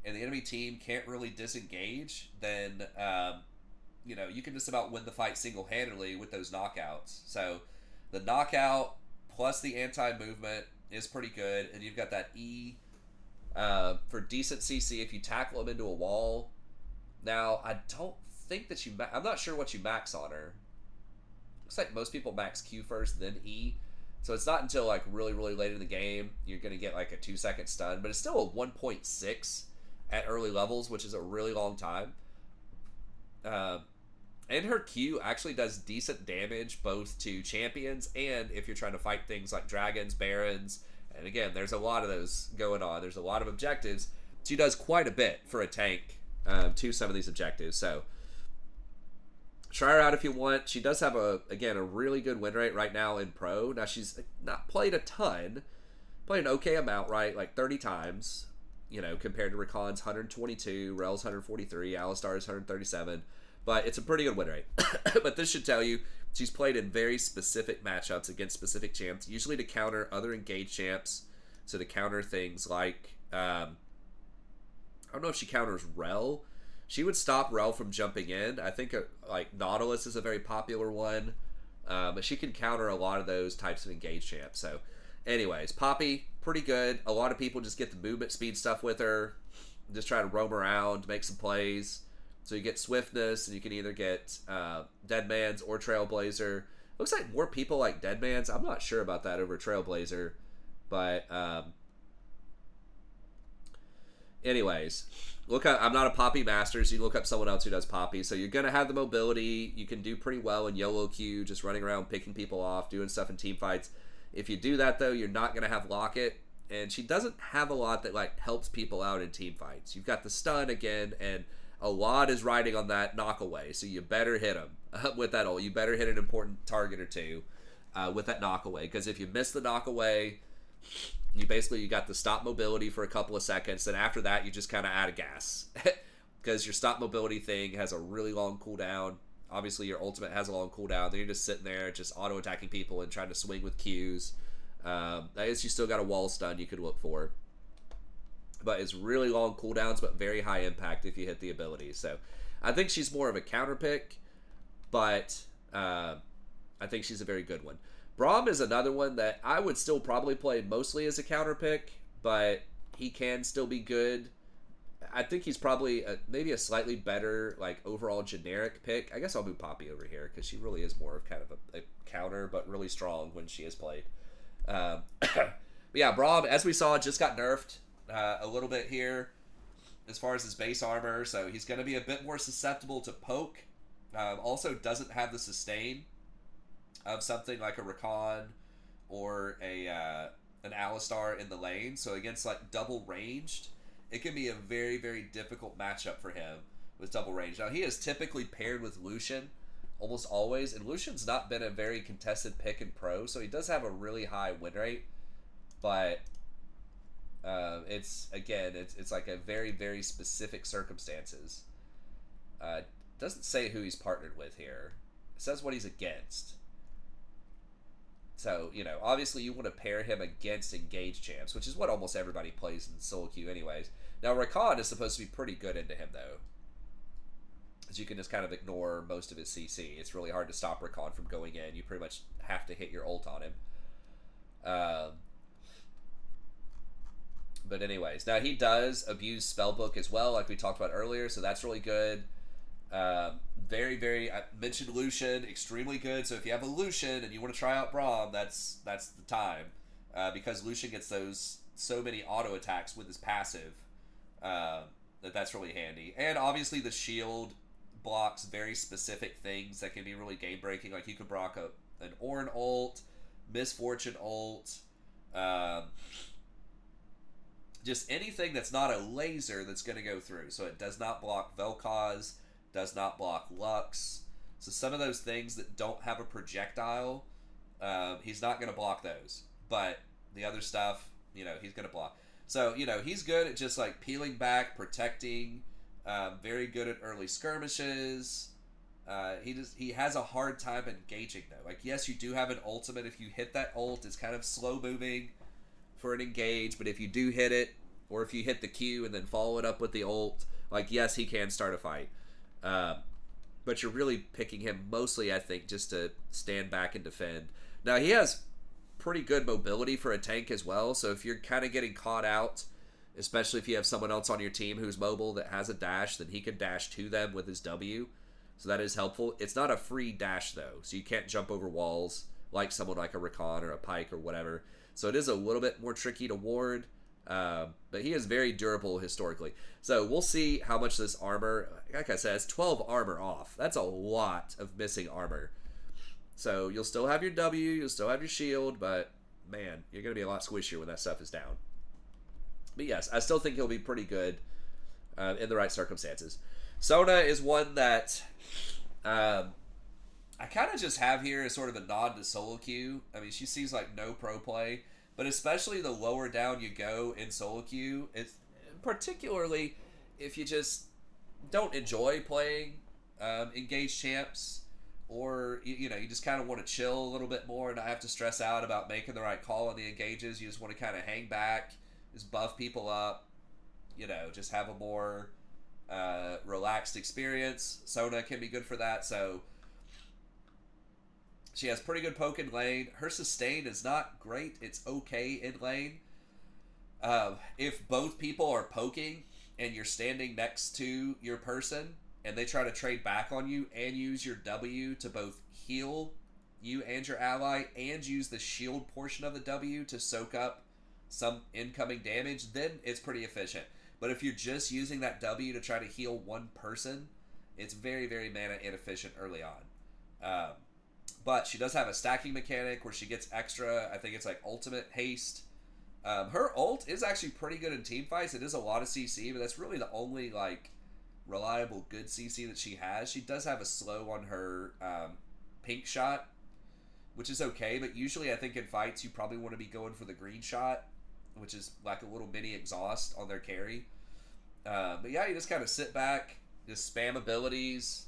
and the enemy team can't really disengage, then, you can just about win the fight single-handedly with those knockouts. So the knockout plus the anti-movement is pretty good. And you've got that E for decent CC if you tackle them into a wall. Now, I don't think that I'm not sure what you max on her. Looks like most people max Q first, then E. So it's not until like really, really late in the game you're going to get like a 2-second stun. But it's still a 1.6 at early levels, which is a really long time. And her Q actually does decent damage both to champions and if you're trying to fight things like dragons, barons, And again, there's a lot of those going on. There's a lot of objectives. She does quite a bit for a tank to some of these objectives. So try her out if you want. She does have a really good win rate right now in pro. Now she's not played a ton, played an okay amount, right? Like 30 times, compared to Rakan's 122, Rel's 143, Alistar's 137. But it's a pretty good win rate. But this should tell you she's played in very specific matchups against specific champs, usually to counter other engaged champs. So to counter things like, I don't know if she counters Rel. She would stop Rel from jumping in. I think like Nautilus is a very popular one. But she can counter a lot of those types of engaged champs. So anyways, Poppy, pretty good. A lot of people just get the movement speed stuff with her. Just try to roam around, make some plays. So you get swiftness, and you can either get Deadman's or Trailblazer. Looks like more people like Deadman's. I'm not sure about that over Trailblazer. But anyways, look up, I'm not a Poppy master, so you look up someone else who does Poppy. So you're going to have the mobility. You can do pretty well in YOLO queue, just running around, picking people off, doing stuff in team fights. If you do that, though, you're not going to have Locket. And she doesn't have a lot that like helps people out in team fights. You've got the stun again, and a lot is riding on that knockaway, so you better hit him with that ult. You better hit an important target or two with that knockaway, because if you miss the knockaway, you got the stop mobility for a couple of seconds, and after that, you just kind of out of gas, because your stop mobility thing has a really long cooldown. Obviously, your ultimate has a long cooldown. Then you're just sitting there, just auto-attacking people and trying to swing with Qs. I guess you still got a wall stun you could look for. But it's really long cooldowns, but very high impact if you hit the ability. So I think she's more of a counter pick, but I think she's a very good one. Braum is another one that I would still probably play mostly as a counter pick, but he can still be good. I think he's probably maybe a slightly better like overall generic pick. I guess I'll move Poppy over here because she really is more of kind of a counter, but really strong when she is played. But yeah, Braum, as we saw, just got nerfed a little bit here as far as his base armor, so he's going to be a bit more susceptible to poke. Also doesn't have the sustain of something like a Rakan or an Alistar in the lane, so against like double ranged, it can be a very, very difficult matchup for him with double range. Now he is typically paired with Lucian almost always, and Lucian's not been a very contested pick in pro, so he does have a really high win rate, but it's like a very, very specific circumstances. Doesn't say who he's partnered with here. It says what he's against. So, obviously you want to pair him against engaged champs, which is what almost everybody plays in solo queue anyways. Now, Rakan is supposed to be pretty good into him, though. As you can just kind of ignore most of his CC. It's really hard to stop Rakan from going in. You pretty much have to hit your ult on him. But anyways, now he does abuse Spellbook as well, like we talked about earlier, so that's really good. Very, very, I mentioned Lucian, extremely good, so if you have a Lucian and you want to try out Braum, that's the time. Because Lucian gets those so many auto attacks with his passive, that's really handy. And obviously the shield blocks very specific things that can be really game breaking, like you could block an Ornn ult, Misfortune ult, just anything that's not a laser that's going to go through. So it does not block Vel'Koz, does not block Lux. So some of those things that don't have a projectile, he's not going to block those. But the other stuff, he's going to block. So, he's good at just like peeling back, protecting, very good at early skirmishes. He has a hard time engaging though. Like, yes, you do have an ultimate. If you hit that ult, it's kind of slow moving for an engage, but if you do hit it, or if you hit the Q and then follow it up with the ult, like, yes, he can start a fight. But you're really picking him mostly, I think, just to stand back and defend. Now, he has pretty good mobility for a tank as well, so if you're kind of getting caught out, especially if you have someone else on your team who's mobile that has a dash, then he can dash to them with his W, so that is helpful. It's not a free dash, though, so you can't jump over walls like someone like a Rakan or a Pyke or whatever. So it is a little bit more tricky to ward, but he is very durable historically. So we'll see how much this armor, like I said, it's 12 armor off. That's a lot of missing armor. So you'll still have your W, you'll still have your shield, but man, you're going to be a lot squishier when that stuff is down. But yes, I still think he'll be pretty good in the right circumstances. Sona is one that I kind of just have here as sort of a nod to solo queue. I mean, she seems like no pro play, but especially the lower down you go in solo queue, it's particularly if you just don't enjoy playing engaged champs, or you just kind of want to chill a little bit more and not have to stress out about making the right call on the engages. You just want to kind of hang back, just buff people up, just have a more relaxed experience. Sona can be good for that. So she has pretty good poke in lane. Her sustain is not great. It's okay in lane. If both people are poking and you're standing next to your person and they try to trade back on you and use your W to both heal you and your ally and use the shield portion of the W to soak up some incoming damage, then it's pretty efficient. But if you're just using that W to try to heal one person, it's very, very mana inefficient early on. But she does have a stacking mechanic where she gets extra, I think it's like ultimate haste. Her ult is actually pretty good in team fights. It is a lot of CC, but that's really the only like reliable good CC that she has. She does have a slow on her pink shot, which is okay, but usually I think in fights you probably want to be going for the green shot, which is like a little mini exhaust on their carry. But yeah, you just kind of sit back, just spam abilities,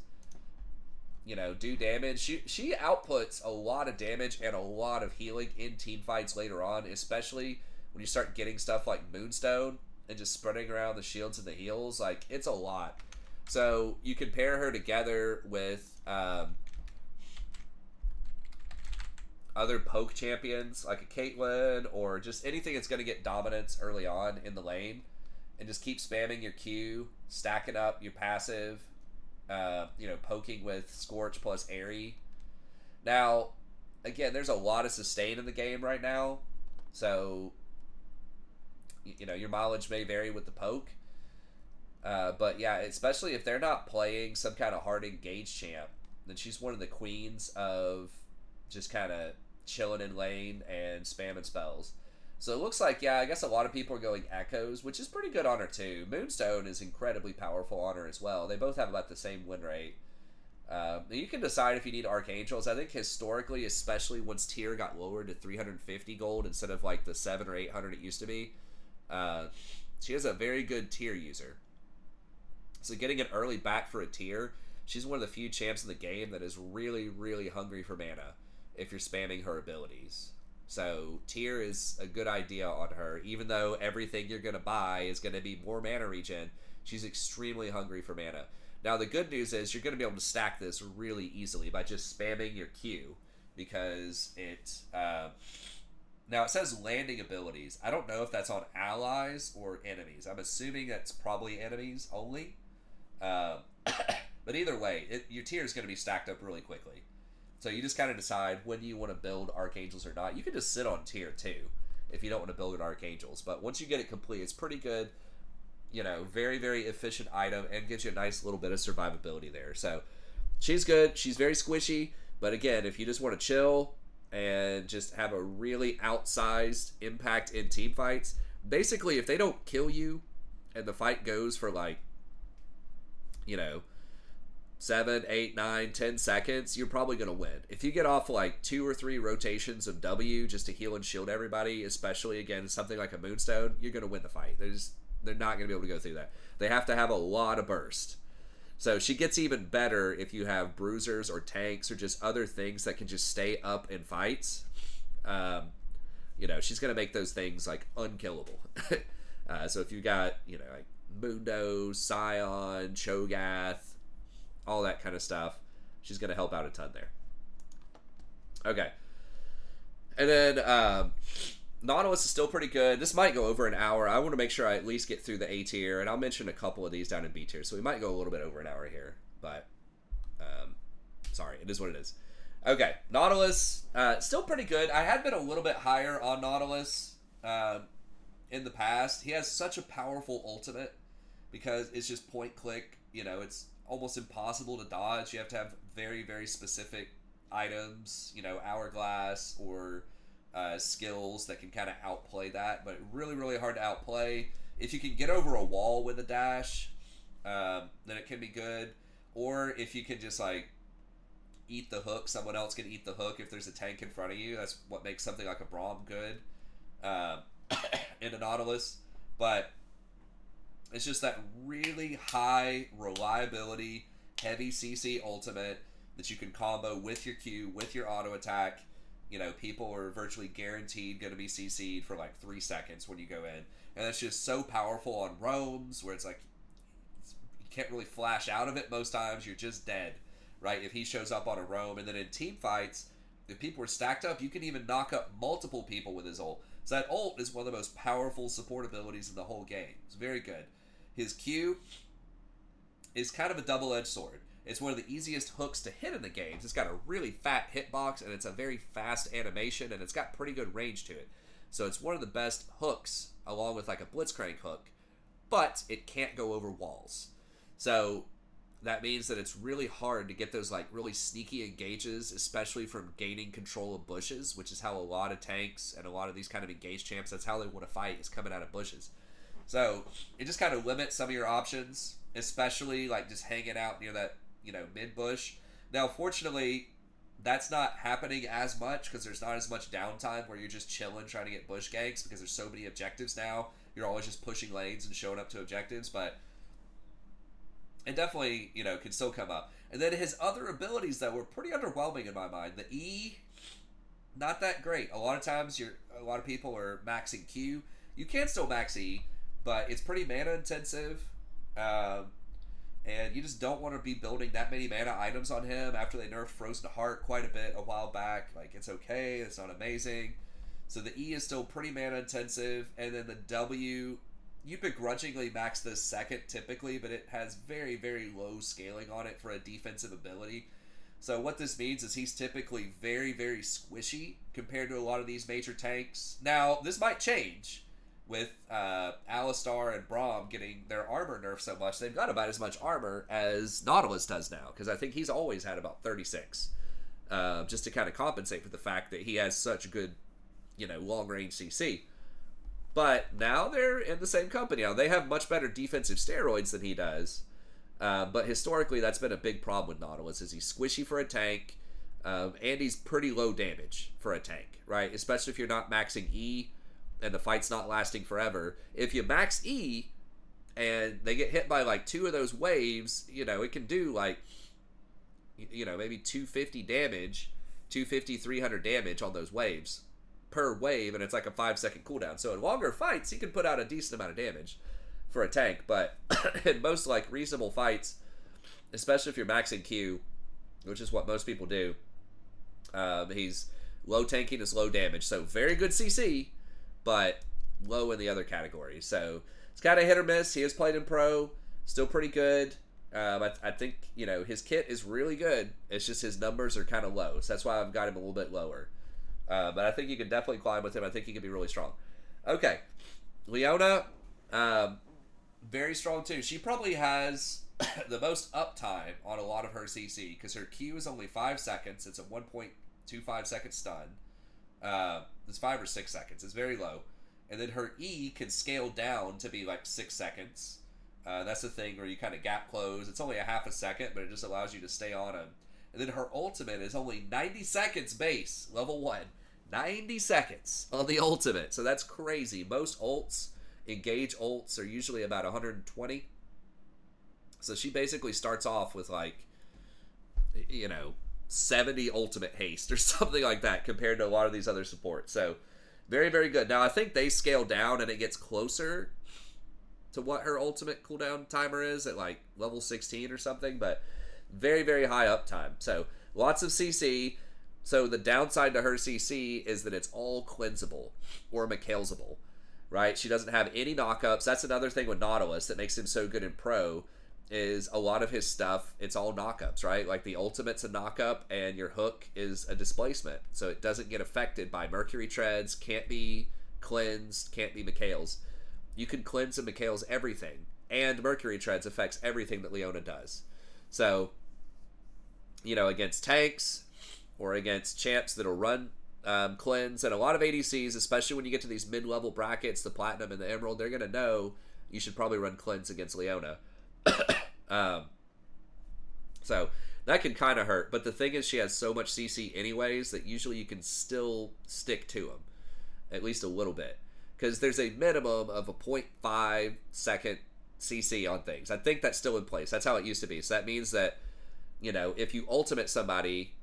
do damage. She outputs a lot of damage and a lot of healing in team fights later on, especially when you start getting stuff like Moonstone and just spreading around the shields and the heals. Like, it's a lot. So you can pair her together with other poke champions like a Caitlyn or just anything that's going to get dominance early on in the lane, and just keep spamming your Q, stacking up your passive, poking with Scorch plus Airy. Now, again, there's a lot of sustain in the game right now, so your mileage may vary with the poke. But yeah, especially if they're not playing some kind of hard engaged champ, then she's one of the queens of just kind of chilling in lane and spamming spells. So it looks like, yeah, I guess a lot of people are going Echoes, which is pretty good on her too. Moonstone is incredibly powerful on her as well. They both have about the same win rate. You can decide if you need Archangels. I think historically, especially once tier got lowered to 350 gold instead of like the 700 or 800 it used to be, she is a very good tier user. So getting an early back for a tier, she's one of the few champs in the game that is really, really hungry for mana if you're spamming her abilities. So tier is a good idea on her. Even though everything you're going to buy is going to be more mana regen, she's extremely hungry for mana. Now the good news is you're going to be able to stack this really easily by just spamming your Q, because now it says landing abilities. I don't know if that's on allies or enemies. I'm assuming that's probably enemies only. But either way, your tier is going to be stacked up really quickly. So you just kind of decide when you want to build Archangels or not. You can just sit on tier 2 if you don't want to build an Archangels. But once you get it complete, it's pretty good. Very, very efficient item and gives you a nice little bit of survivability there. So she's good. She's very squishy. But again, if you just want to chill and just have a really outsized impact in team fights, basically if they don't kill you and the fight goes for like, 7, 8, 9, 10 seconds, you're probably going to win. If you get off like 2 or 3 rotations of W just to heal and shield everybody, especially again something like a Moonstone, you're going to win the fight. They're not going to be able to go through that. They have to have a lot of burst. So she gets even better if you have bruisers or tanks or just other things that can just stay up in fights. She's going to make those things like unkillable. So if you got, like Mundo, Scion, Cho'Gath, all that kind of stuff, she's going to help out a ton there. Okay. And then Nautilus is still pretty good. This might go over an hour. I want to make sure I at least get through the A tier, and I'll mention a couple of these down in B tier, so we might go a little bit over an hour here. But, sorry, it is what it is. Okay, Nautilus, still pretty good. I had been a little bit higher on Nautilus in the past. He has such a powerful ultimate because it's just point click. It's almost impossible to dodge. You have to have very, very specific items, Hourglass or skills that can kind of outplay that, but really, really hard to outplay. If you can get over a wall with a dash, then it can be good. Or if you can just like eat the hook, someone else can eat the hook if there's a tank in front of you. That's what makes something like a Braum good in a Nautilus. But it's just that really high reliability, heavy CC ultimate that you can combo with your Q, with your auto attack. You know, people are virtually guaranteed going to be CC'd for like 3 seconds when you go in. And that's just so powerful on roams where it's like you can't really flash out of it most times. You're just dead, right? If he shows up on a roam. And then in team fights, if people are stacked up, you can even knock up multiple people with his ult. So that ult is one of the most powerful support abilities in the whole game. It's very good. His Q is kind of a double-edged sword. It's one of the easiest hooks to hit in the games. It's got a really fat hitbox, and it's a very fast animation, and it's got pretty good range to it. So it's one of the best hooks, along with like a Blitzcrank hook, but it can't go over walls. So that means that it's really hard to get those like really sneaky engages, especially from gaining control of bushes, which is how a lot of tanks and a lot of these kind of engaged champs, that's how they want to fight, is coming out of bushes. So it just kind of limits some of your options, especially like just hanging out near that, you know, mid bush. Now, fortunately, that's not happening as much because there's not as much downtime where you're just chilling trying to get bush ganks because there's so many objectives now. You're always just pushing lanes and showing up to objectives, but it definitely, you know, can still come up. And then his other abilities that were pretty underwhelming in my mind. The E, not that great. A lot of times, a lot of people are maxing Q. You can still max E, but it's pretty mana intensive. And you just don't want to be building that many mana items on him after they nerfed Frozen Heart quite a bit a while back. Like, it's okay. It's not amazing. So the E is still pretty mana intensive. And then the W, you begrudgingly max this second typically, but it has very, very low scaling on it for a defensive ability. So what this means is he's typically very, very squishy compared to a lot of these major tanks. Now, this might change with Alistar and Braum getting their armor nerfed so much. They've got about as much armor as Nautilus does now, because I think he's always had about 36, just to kind of compensate for the fact that he has such good, you know, long-range CC. But now they're in the same company. Now, they have much better defensive steroids than he does, but historically that's been a big problem with Nautilus, is he's squishy for a tank, and he's pretty low damage for a tank, right? Especially if you're not maxing E, and the fight's not lasting forever. If you max E and they get hit by like 2 of those waves, you know, it can do like, you know, maybe 250 damage, 250, 300 damage on those waves per wave, and it's like a 5-second cooldown. So in longer fights, he can put out a decent amount of damage for a tank, but in most like reasonable fights, especially if you're maxing Q, which is what most people do, he's low tanking is low damage. So very good CC, but low in the other categories. So it's kind of hit or miss. He has played in pro, still pretty good. I think, you know, his kit is really good. It's just his numbers are kind of low. So that's why I've got him a little bit lower. But I think you can definitely climb with him. I think he can be really strong. Okay. Leona, very strong too. She probably has the most uptime on a lot of her CC because her Q is only 5 seconds. It's a 1.25 second stun. It's 5 or 6 seconds. It's very low. And then her E can scale down to be like 6 seconds. That's the thing where you kind of gap close. It's only a half a second, but it just allows you to stay on him. And then her ultimate is only 90 seconds base, level 1. 90 seconds on the ultimate. So that's crazy. Most ults, engage ults, are usually about 120. So she basically starts off with like, you know, 70 ultimate haste or something like that compared to a lot of these other supports. So very, very good. Now I think they scale down and it gets closer to what her ultimate cooldown timer is at like level 16 or something, but very, very high uptime. So lots of CC. So the downside to her CC is that it's all cleansable or Mikhailsable, right? She doesn't have any knockups. That's another thing with Nautilus that makes him so good in pro, is a lot of his stuff, it's all knockups, right? Like the ultimate's a knockup and your hook is a displacement. So it doesn't get affected by Mercury Treads, can't be cleansed, can't be Mikhail's. You can cleanse and Mikhail's everything, and Mercury Treads affects everything that Leona does. So, you know, against tanks or against champs that'll run cleanse, and a lot of ADCs, especially when you get to these mid-level brackets, the Platinum and the Emerald, they're going to know you should probably run cleanse against Leona. So that can kind of hurt, but the thing is she has so much CC anyways that usually you can still stick to them, at least a little bit, because there's a minimum of a 0.5 second CC on things. I think that's still in place. That's how it used to be. So that means that, you know, if you ultimate somebody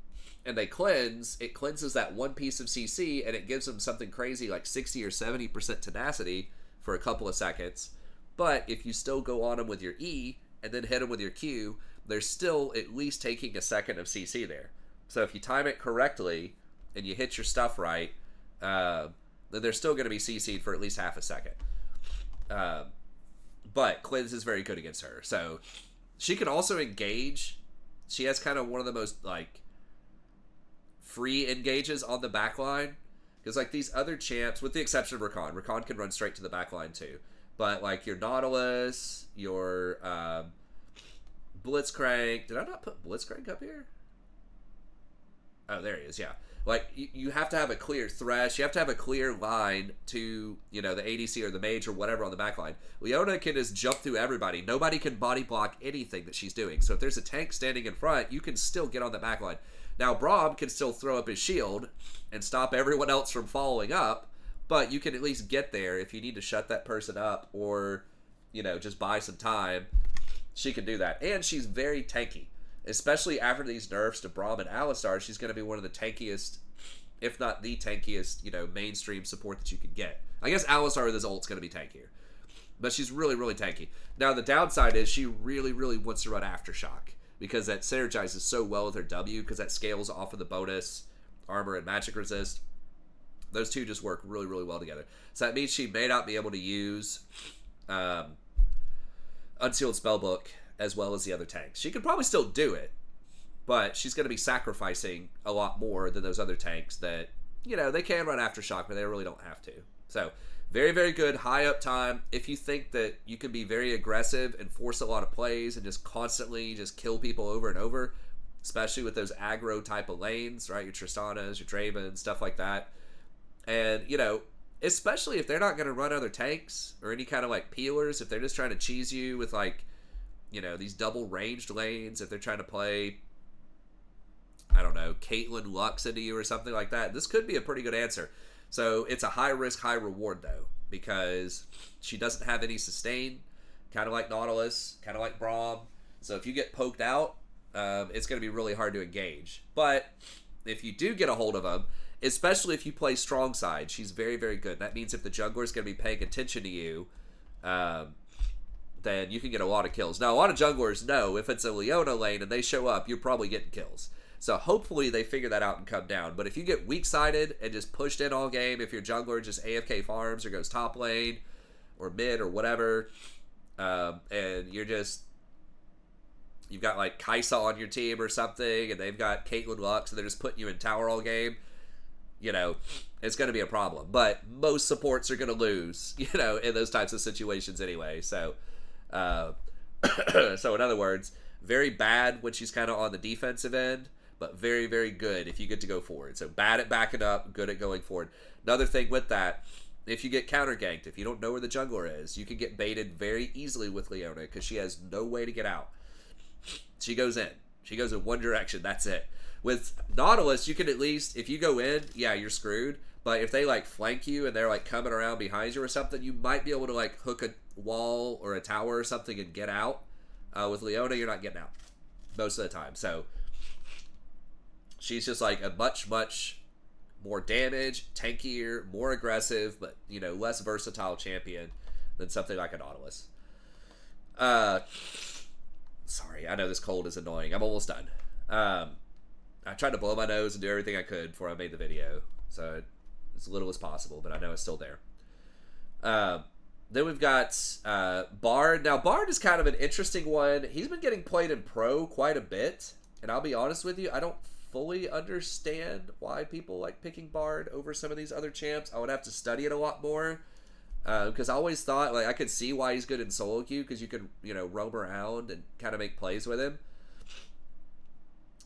and they cleanse, it cleanses that one piece of CC and it gives them something crazy like 60 or 70% tenacity for a couple of seconds. But if you still go on them with your E and then hit them with your Q, they're still at least taking a second of CC there. So if you time it correctly and you hit your stuff right, then they're still going to be CC'd for at least half a second. But cleanse is very good against her. So she can also engage. She has kind of one of the most like free engages on the backline, because like these other champs, with the exception of Rakan can run straight to the backline too. But like your Nautilus, your Blitzcrank. Did I not put Blitzcrank up here? Oh, there he is. Yeah. Like, you have to have a clear thresh. You have to have a clear line to, you know, the ADC or the mage or whatever on the back line. Leona can just jump through everybody. Nobody can body block anything that she's doing. So if there's a tank standing in front, you can still get on the back line. Now, Braum can still throw up his shield and stop everyone else from following up, but you can at least get there if you need to shut that person up or, you know, just buy some time. She can do that. And she's very tanky. Especially after these nerfs to Braum and Alistar, she's going to be one of the tankiest, if not the tankiest, you know, mainstream support that you can get. I guess Alistar with his ult's going to be tankier. But she's really, really tanky. Now, the downside is she really, really wants to run Aftershock, because that synergizes so well with her W, because that scales off of the bonus, armor, and magic resist. Those two just work really, really well together. So that means she may not be able to use Unsealed Spellbook as well as the other tanks. She could probably still do it, but she's going to be sacrificing a lot more than those other tanks that, you know, they can run Aftershock, but they really don't have to. So, very, very good, high uptime. If you think that you can be very aggressive and force a lot of plays and just constantly just kill people over and over, especially with those aggro type of lanes, right? Your Tristanas, your Dravens, stuff like that. And, you know, especially if they're not going to run other tanks or any kind of, like, peelers, if they're just trying to cheese you with, like, you know, these double ranged lanes, if they're trying to play, I don't know, Caitlyn Lux into you or something like that, this could be a pretty good answer. So it's a high risk, high reward, though, because she doesn't have any sustain, kind of like Nautilus, kind of like Braum. So if you get poked out, it's going to be really hard to engage. But if you do get a hold of them, especially if you play strong side, she's very, very good. That means if the jungler is going to be paying attention to you, then you can get a lot of kills. Now, a lot of junglers know if it's a Leona lane and they show up, you're probably getting kills. So hopefully they figure that out and come down. But if you get weak-sided and just pushed in all game, if your jungler just AFK farms or goes top lane or mid or whatever, and you've got like Kaisa on your team or something, and they've got Caitlyn Lux, and they're just putting you in tower all game, you know, it's going to be a problem. But most supports are going to lose, you know, in those types of situations anyway. So, so in other words, very bad when she's kind of on the defensive end, but very, very good if you get to go forward. So bad at backing up, good at going forward. Another thing with that, if you get counter ganked, if you don't know where the jungler is, you can get baited very easily with Leona because she has no way to get out. She goes in. She goes in one direction. That's it. With Nautilus, you can at least, if you go in, yeah, you're screwed. But if they, like, flank you and they're, like, coming around behind you or something, you might be able to, like, hook a wall or a tower or something and get out. With Leona, you're not getting out most of the time. So, she's just, like, a much, much more damage, tankier, more aggressive, but, you know, less versatile champion than something like a Nautilus. Sorry, I know this cold is annoying. I'm almost done. I tried to blow my nose and do everything I could before I made the video. So, as little as possible, but I know it's still there. Then we've got Bard. Now, Bard is kind of an interesting one. He's been getting played in Pro quite a bit, and I'll be honest with you, I don't fully understand why people like picking Bard over some of these other champs. I would have to study it a lot more, because I always thought, like, I could see why he's good in solo queue, because you could, you know, roam around and kind of make plays with him.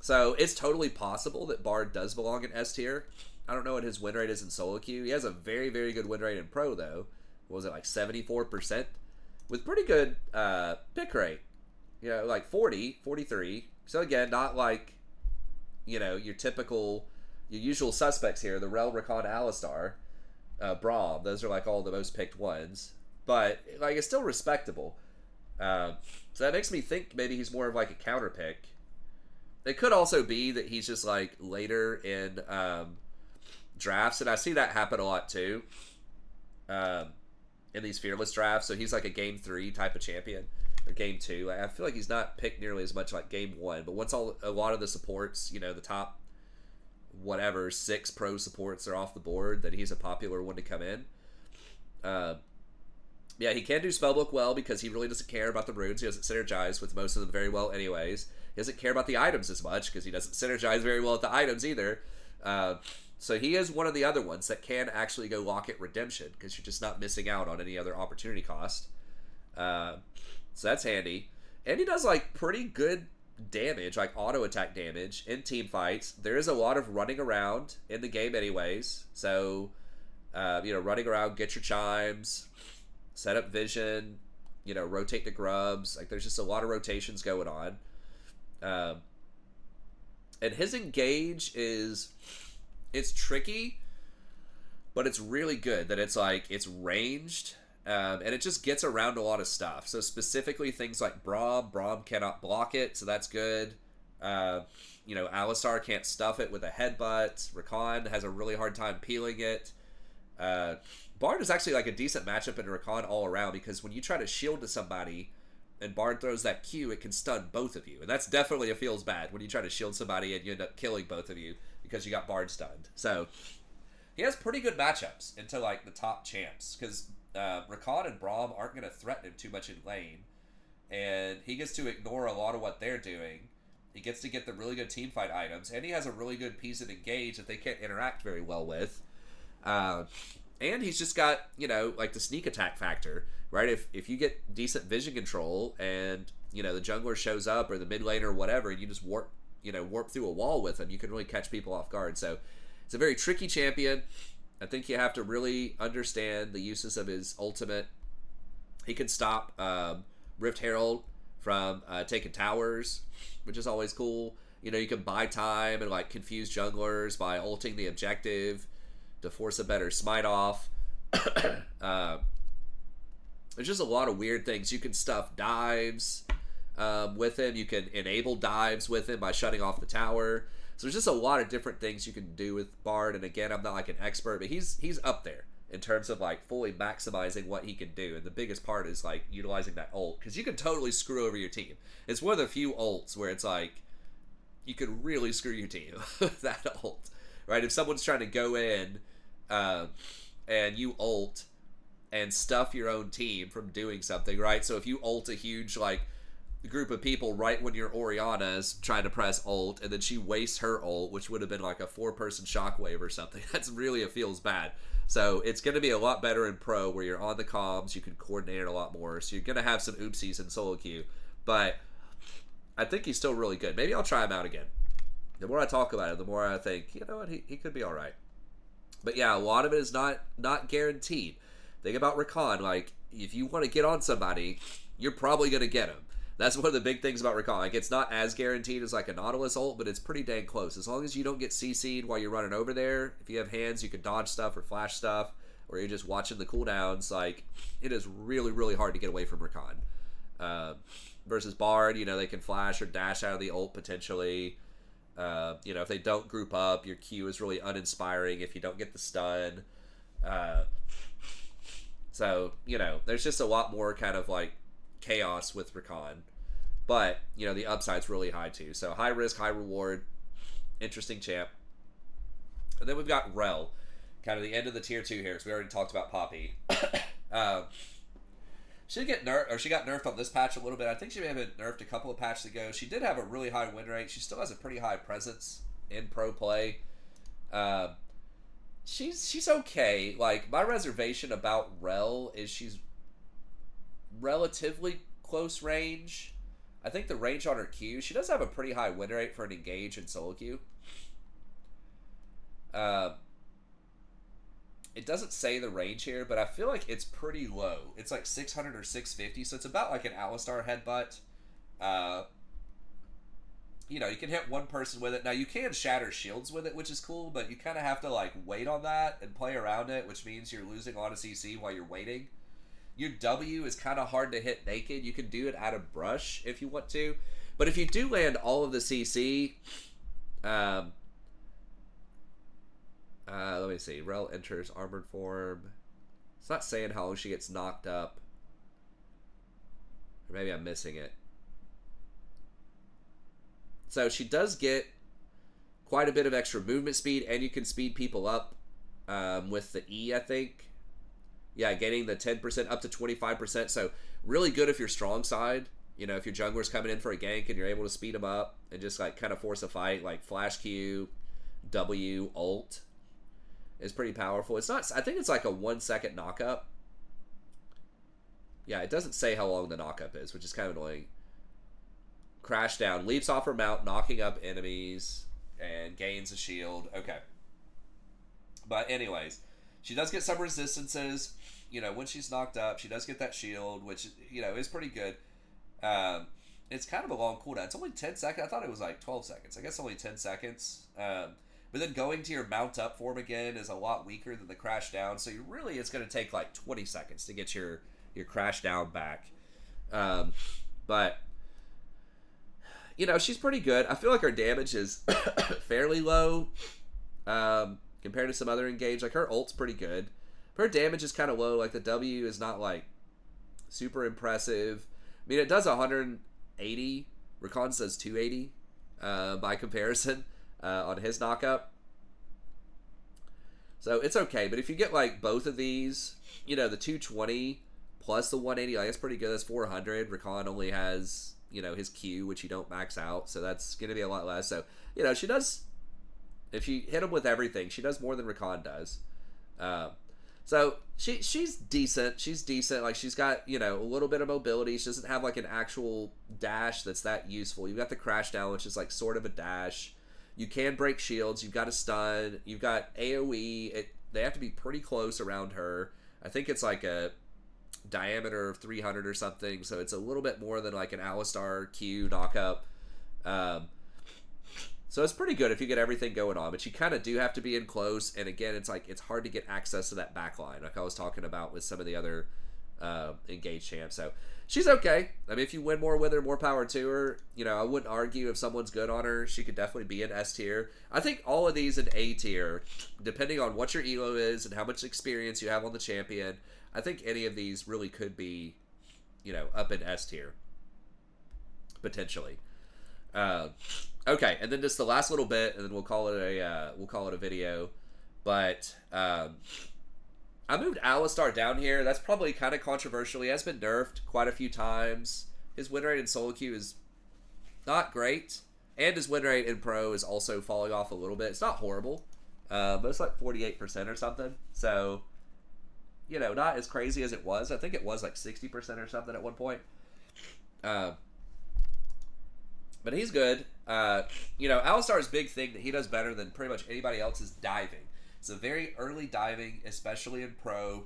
So, it's totally possible that Bard does belong in S tier. I don't know what his win rate is in solo queue. He has a very, very good win rate in pro, though. What was it, like 74%? With pretty good pick rate. You know, like 40, 43. So again, not like, you know, your usual suspects here. The Rel, Rakan, Alistar, Braum. Those are like all the most picked ones. But, like, it's still respectable. So that makes me think maybe he's more of like a counter pick. It could also be that he's just like later in drafts, and I see that happen a lot too in these fearless drafts. So he's like a game 3 type of champion, or game 2. I feel like he's not picked nearly as much like game 1, but once a lot of the supports, you know, the top whatever 6 pro supports are off the board, then he's a popular one to come in. Yeah, he can do spellbook well because he really doesn't care about the runes. He doesn't synergize with most of them very well anyways. He doesn't care about the items as much because he doesn't synergize very well with the items either. So he is one of the other ones that can actually go Locket Redemption because you're just not missing out on any other opportunity cost. So that's handy. And he does like pretty good damage, like auto attack damage in team fights. There is a lot of running around in the game anyways. So, you know, running around, get your chimes, set up vision, you know, rotate the grubs. Like there's just a lot of rotations going on. And his engage it's tricky, but it's really good that it's like, it's ranged, and it just gets around a lot of stuff. So specifically things like Braum cannot block it, so that's good. You know, Alistar can't stuff it with a headbutt. Rakan has a really hard time peeling it. Bard is actually like a decent matchup in Rakan all around because when you try to shield to somebody and Bard throws that Q, it can stun both of you. And that's definitely feels bad when you try to shield somebody and you end up killing both of you because you got Bard stunned. So he has pretty good matchups into like the top champs because Rakan and Braum aren't going to threaten him too much in lane. And he gets to ignore a lot of what they're doing. He gets to get the really good team fight items. And he has a really good piece of engage that they can't interact very well with. And he's just got, you know, like the sneak attack factor, right? If you get decent vision control and, you know, the jungler shows up or the mid laner or whatever, and you just warp through a wall with him, you can really catch people off guard. So it's a very tricky champion. I think you have to really understand the uses of his ultimate. He can stop Rift Herald from taking towers, which is always cool. You know, you can buy time and like confuse junglers by ulting the objective to force a better smite off. There's just a lot of weird things. You can stuff dives with him. You can enable dives with him by shutting off the tower. So there's just a lot of different things you can do with Bard. And again, I'm not like an expert, but he's up there in terms of like fully maximizing what he can do. And the biggest part is like utilizing that ult because you can totally screw over your team. It's one of the few ults where it's like you could really screw your team with that ult, right? If someone's trying to go in and you ult and stuff your own team from doing something, right? So if you ult a huge like group of people right when your Orianna's trying to press ult and then she wastes her ult, which would have been like a 4-person shockwave or something, that's really, it feels bad. So it's going to be a lot better in pro where you're on the comms, you can coordinate it a lot more. So you're going to have some oopsies in solo queue, but I think he's still really good. Maybe I'll try him out again. The more I talk about it, the more I think, you know what, he could be all right. But yeah, a lot of it is not guaranteed. Think about Rakan. Like, if you want to get on somebody, you're probably going to get him. That's one of the big things about Rakan. Like, it's not as guaranteed as like a Nautilus ult, but it's pretty dang close. As long as you don't get CC'd while you're running over there, if you have hands, you can dodge stuff or flash stuff, or you're just watching the cooldowns. Like, it is really, really hard to get away from Rakan. Versus Bard, you know, they can flash or dash out of the ult potentially. You know, if they don't group up, your Q is really uninspiring if you don't get the stun. So, you know, there's just a lot more kind of like chaos with Rakan. But, you know, the upside's really high too. So high risk, high reward. Interesting champ. And then we've got Rel. Kind of the end of the tier 2 here, because we already talked about Poppy. She did get nerfed, or she got nerfed on this patch a little bit. I think she may have been nerfed a couple of patches ago. She did have a really high win rate. She still has a pretty high presence in pro play. She's okay. Like, my reservation about Rel is she's relatively close range. I think the range on her Q, she does have a pretty high win rate for an engage in solo queue. It doesn't say the range here, but I feel like it's pretty low. It's like 600 or 650, so it's about like an Alistar headbutt. Uh, you can hit one person with it. Now, you can shatter shields with it, which is cool, but you kind of have to, like, wait on that and play around it, which means you're losing a lot of CC while you're waiting. Your W is kind of hard to hit naked. You can do it out of brush if you want to. But if you do land all of the CC, let me see. Rel enters armored form. It's not saying how long she gets knocked up. Or maybe I'm missing it. So she does get quite a bit of extra movement speed, and you can speed people up with the E, I think. Yeah, getting the 10% up to 25%. So really good if you're strong side. If your jungler's coming in for a gank and you're able to speed them up and just like kind of force a fight, like flash Q, W, ult is pretty powerful. It's not. I think it's like a 1 second knockup. Yeah, it doesn't say how long the knockup is, which is kind of annoying. Crash down, leaps off her mount, knocking up enemies, and gains a shield. Okay. But anyways, she does get some resistances. When she's knocked up, she does get that shield, which, is pretty good. It's kind of a long cooldown. It's only 10 seconds. I thought it was like 12 seconds. I guess only 10 seconds. But then going to your mount up form again is a lot weaker than the crash down. So it's going to take like 20 seconds to get your crash down back. But she's pretty good. I feel like her damage is fairly low compared to some other engage. Like, her ult's pretty good. Her damage is kind of low. Like, the W is not, like, super impressive. I mean, it does 180. Rakan does 280 by comparison on his knockup. So, it's okay. But if you get, like, both of these, the 220 plus the 180, like, that's pretty good. That's 400. Rakan only has his Q, which you don't max out, so that's going to be a lot less. So, she does, if you hit him with everything, she does more than Rakan does. So, she's decent. She's decent. Like, she's got, a little bit of mobility. She doesn't have, like, an actual dash that's that useful. You've got the crash down, which is, like, sort of a dash. You can break shields. You've got a stun. You've got AoE. They have to be pretty close around her. I think it's, like, a diameter of 300 or something, so it's a little bit more than like an Alistar Q knockup. So it's pretty good if you get everything going on, but you kind of do have to be in close, and again, it's like it's hard to get access to that back line, like I was talking about with some of the other engaged champs. So she's okay. I mean, if you win more with her, more power to her. I wouldn't argue if someone's good on her. She could definitely be in S tier. I think all of these in A tier, depending on what your elo is and how much experience you have on the champion. I think any of these really could be, up in S tier, potentially. Okay, and then just the last little bit, and then we'll call it a video. But I moved Alistar down here. That's probably kind of controversial. He has been nerfed quite a few times. His win rate in solo queue is not great, and his win rate in pro is also falling off a little bit. It's not horrible, but it's like 48% or something. So, not as crazy as it was. I think it was like 60% or something at one point. But he's good. Alistar's big thing that he does better than pretty much anybody else is diving. So very early diving, especially in pro,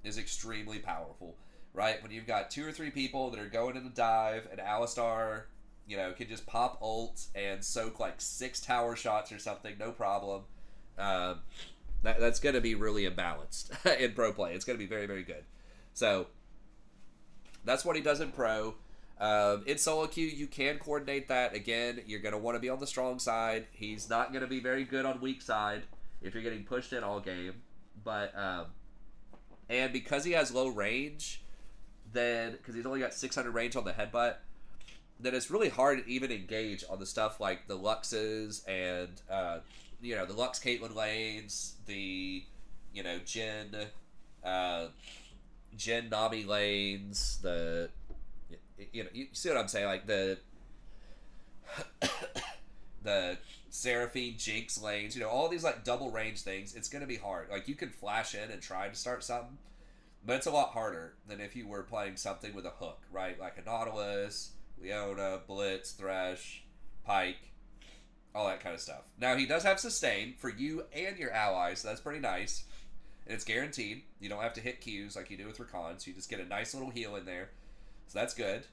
is extremely powerful, right? When you've got 2 or 3 people that are going in the dive, and Alistar, can just pop ult and soak like 6 tower shots or something, no problem. That's going to be really imbalanced in pro play. It's going to be very, very good. So that's what he does in pro. In solo queue, you can coordinate that. Again, you're going to want to be on the strong side. He's not going to be very good on weak side if you're getting pushed in all game. But and because he has low range, then because he's only got 600 range on the headbutt, then it's really hard to even engage on the stuff like the Luxes and the Lux Caitlyn lanes, the Jhin Nami lanes, the you see what I'm saying, like the Seraphine Jinx lanes, all these like double range things. It's gonna be hard. Like, you can flash in and try to start something, but it's a lot harder than if you were playing something with a hook, right? Like a Nautilus, Leona, Blitz, Thresh, Pike, all that kind of stuff. Now, he does have sustain for you and your allies, so that's pretty nice. and it's guaranteed. You don't have to hit Qs like you do with Rakan, so you just get a nice little heal in there. So that's good.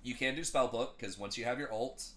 You can do Spellbook, because once you have your ult,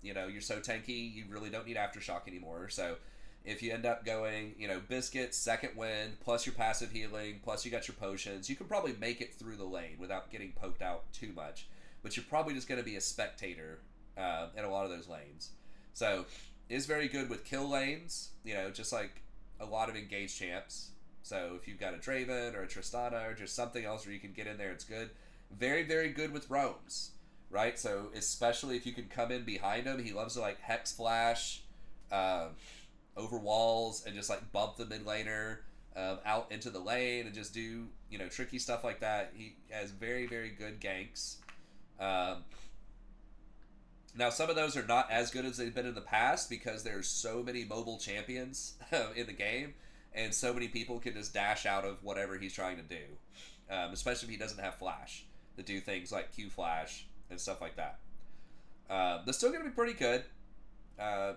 you're so tanky, you really don't need Aftershock anymore. So if you end up going, Biscuits, Second Wind, plus your passive healing, plus you got your potions, you can probably make it through the lane without getting poked out too much. But you're probably just going to be a spectator in a lot of those lanes. So is very good with kill lanes, just like a lot of engaged champs. So if you've got a Draven or a Tristana or just something else where you can get in there, it's good. Very, very good with roams, right? So especially if you can come in behind him, he loves to like Hex Flash over walls and just like bump the mid laner out into the lane and just do, tricky stuff like that. He has very, very good ganks. Now, some of those are not as good as they've been in the past because there's so many mobile champions in the game, and so many people can just dash out of whatever he's trying to do, especially if he doesn't have flash to do things like Q flash and stuff like that. They're still going to be pretty good.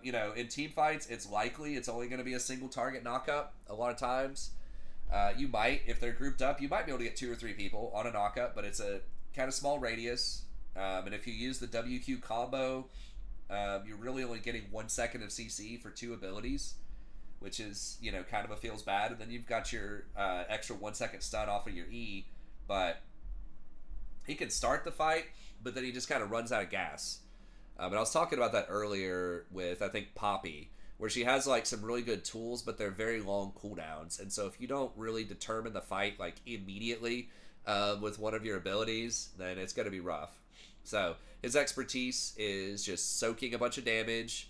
In team fights, it's likely it's only going to be a single target knockup a lot of times. You might, if they're grouped up, you might be able to get 2 or 3 people on a knockup, but it's a kind of small radius. And if you use the WQ combo, you're really only getting 1 second of CC for 2 abilities, which is, kind of feels bad. And then you've got your extra 1 second stun off of your E, but he can start the fight, but then he just kind of runs out of gas. And I was talking about that earlier with, I think, Poppy, where she has like some really good tools, but they're very long cooldowns. And so if you don't really determine the fight like immediately with one of your abilities, then it's going to be rough. So his expertise is just soaking a bunch of damage,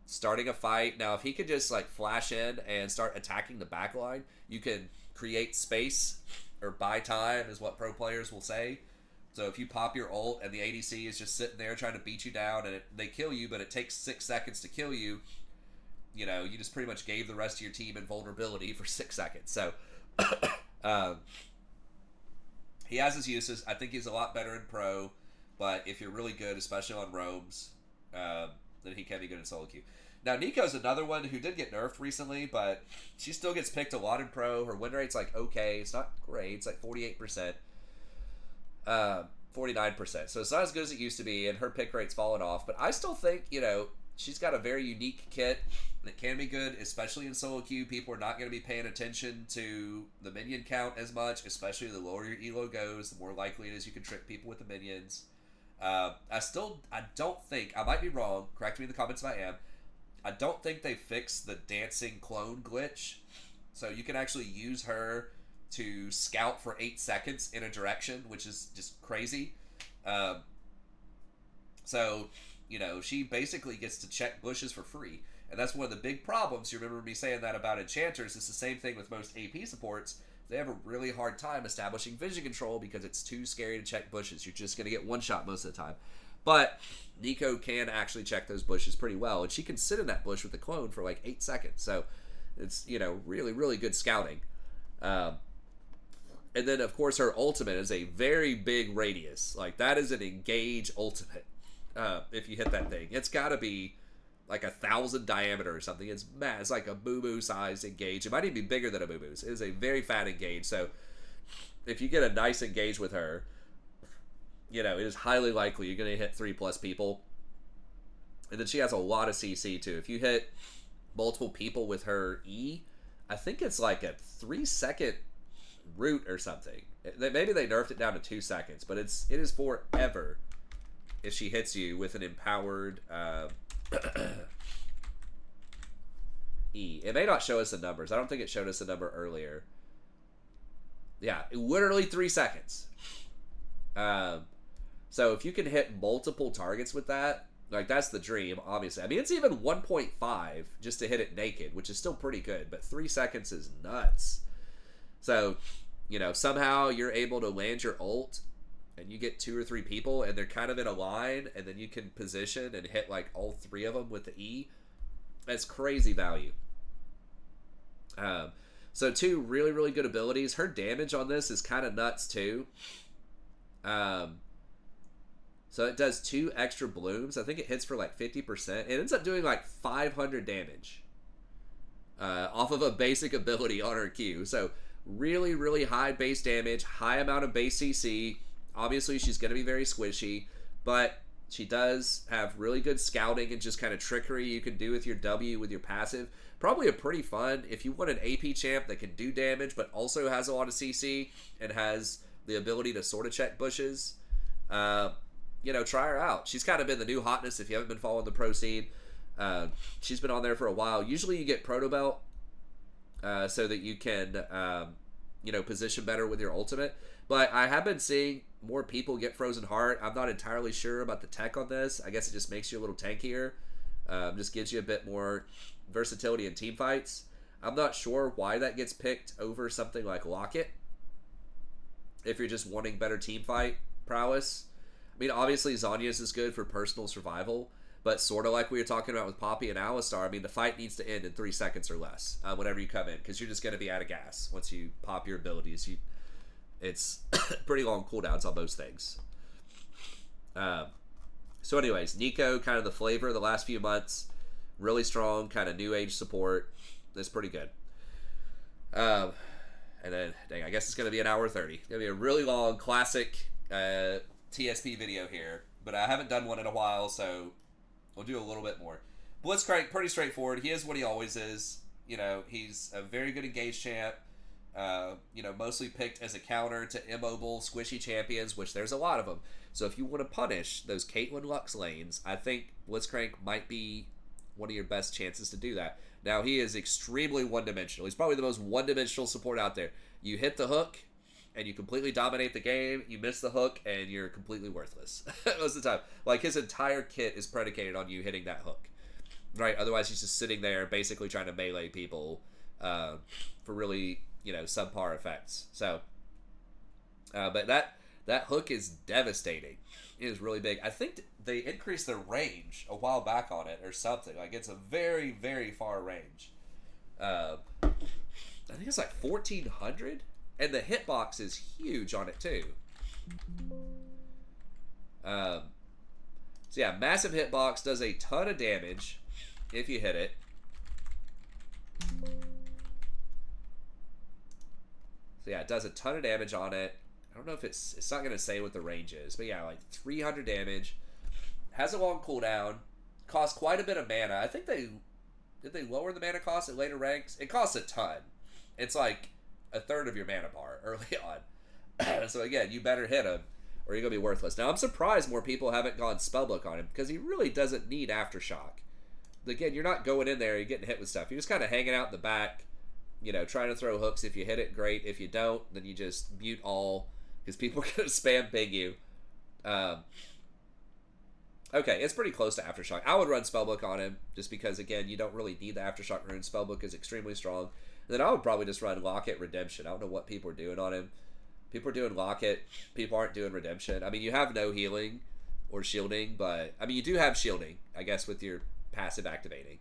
starting a fight. Now, if he could just like flash in and start attacking the backline, you can create space or buy time, is what pro players will say. So if you pop your ult and the ADC is just sitting there trying to beat you down and they kill you, but it takes 6 seconds to kill you, you just pretty much gave the rest of your team invulnerability for 6 seconds. So he has his uses. I think he's a lot better in pro. But if you're really good, especially on roams, then he can be good in solo queue. Now, Nico's another one who did get nerfed recently, but she still gets picked a lot in pro. Her win rate's like okay. It's not great. It's like 48%, 49%. So it's not as good as it used to be, and her pick rate's fallen off. But I still think, she's got a very unique kit that can be good, especially in solo queue. People are not going to be paying attention to the minion count as much, especially the lower your elo goes, the more likely it is you can trick people with the minions. I don't think, I might be wrong, correct me in the comments if I am, I don't think they fixed the dancing clone glitch, so you can actually use her to scout for 8 seconds in a direction, which is just crazy. So, she basically gets to check bushes for free, and that's one of the big problems. You remember me saying that about enchanters. It's the same thing with most AP supports. They have a really hard time establishing vision control because it's too scary to check bushes. You're just going to get one shot most of the time. But Nico can actually check those bushes pretty well, and she can sit in that bush with the clone for like 8 seconds. So it's, really, really good scouting. And then, of course, her ultimate is a very big radius. Like, that is an engage ultimate if you hit that thing. It's got to be like 1,000 diameter or something. It's mad. It's like a boo-boo sized engage. It might even be bigger than a boo-boo's. It is a very fat engage. So if you get a nice engage with her, it is highly likely you're going to hit 3+ people. And then she has a lot of CC too. If you hit multiple people with her E, I think it's like a 3-second root or something. Maybe they nerfed it down to 2 seconds, but it is forever if she hits you with an empowered E. It may not show us the numbers. I don't think it showed us the number earlier. Yeah, literally 3 seconds. So if you can hit multiple targets with that, like, that's the dream, obviously. I mean, it's even 1.5 just to hit it naked, which is still pretty good, but 3 seconds is nuts. So, somehow you're able to land your ult and you get 2 or 3 people and they're kind of in a line, and then you can position and hit like all 3 of them with the E. That's crazy value. So 2 really, really good abilities. Her damage on this is kind of nuts too. So it does 2 extra blooms. I think it hits for like 50%. It ends up doing like 500 damage. off of a basic ability on her Q. So really, really high base damage, high amount of base CC. Obviously, she's going to be very squishy, but she does have really good scouting and just kind of trickery you can do with your W, with your passive. Probably a pretty fun, if you want an AP champ that can do damage, but also has a lot of CC and has the ability to sort of check bushes, you know, try her out. She's kind of been the new hotness if you haven't been following the pro scene. She's been on there for a while. Usually you get Proto Belt so that you can, you know, position better with your ultimate. But I have been seeing more people get Frozen Heart. I'm not entirely sure about the tech on this. I guess it just makes you a little tankier. Just gives you a bit more versatility in team fights. I'm not sure why that gets picked over something like Locket. If you're just wanting better team fight prowess. I mean, obviously Zhonya's is good for personal survival, but sort of like we were talking about with Poppy and Alistar, I mean, the fight needs to end in 3 seconds or less whenever you come in, because you're just going to be out of gas once you pop your abilities. It's pretty long cooldowns on those things. So anyways, Nico, kind of the flavor of the last few months. Really strong, kind of new age support. That's pretty good. And then, dang, I guess it's going to be an hour 30. It's going to be a really long, classic TSP video here. But I haven't done one in a while, so we'll do a little bit more. Blitzcrank, pretty straightforward. He is what he always is. You know, he's a very good engaged champ. You know, mostly picked as a counter to immobile, squishy champions, which there's a lot of them. So if you want to punish those Caitlyn Lux lanes, I think Blitzcrank might be one of your best chances to do that. Now, he is extremely one-dimensional. He's probably the most one-dimensional support out there. You hit the hook, and you completely dominate the game. You miss the hook, and you're completely worthless most of the time. Like, his entire kit is predicated on you hitting that hook, right? Otherwise, he's just sitting there basically trying to melee people for really, you know, subpar effects. So, but that hook is devastating. It is really big. I think they increased their range a while back on it or something. Like, it's a very, very far range. I think it's like 1,400, and the hitbox is huge on it too. So yeah, massive hitbox, does a ton of damage if you hit it. So yeah, it does a ton of damage on it. I don't know if it's not going to say what the range is, but yeah, like 300 damage. Has a long cooldown. Costs quite a bit of mana. I think did they lower the mana cost at later ranks? It costs a ton. It's like a third of your mana bar early on. So again, you better hit him or you're going to be worthless. Now, I'm surprised more people haven't gone Spellbook on him because he really doesn't need Aftershock. Again, you're not going in there, you're getting hit with stuff. You're just kind of hanging out in the back, you know, trying to throw hooks. If you hit it, great. If you don't, then you just mute all because people are going to spam ping you. Okay, it's pretty close to Aftershock. I would run Spellbook on him just because, again, you don't really need the Aftershock rune. Spellbook is extremely strong. And then I would probably just run Locket Redemption. I don't know what people are doing on him. People are doing Locket. People aren't doing Redemption. I mean, you have no healing or shielding, but... I mean, you do have shielding, I guess, with your passive activating.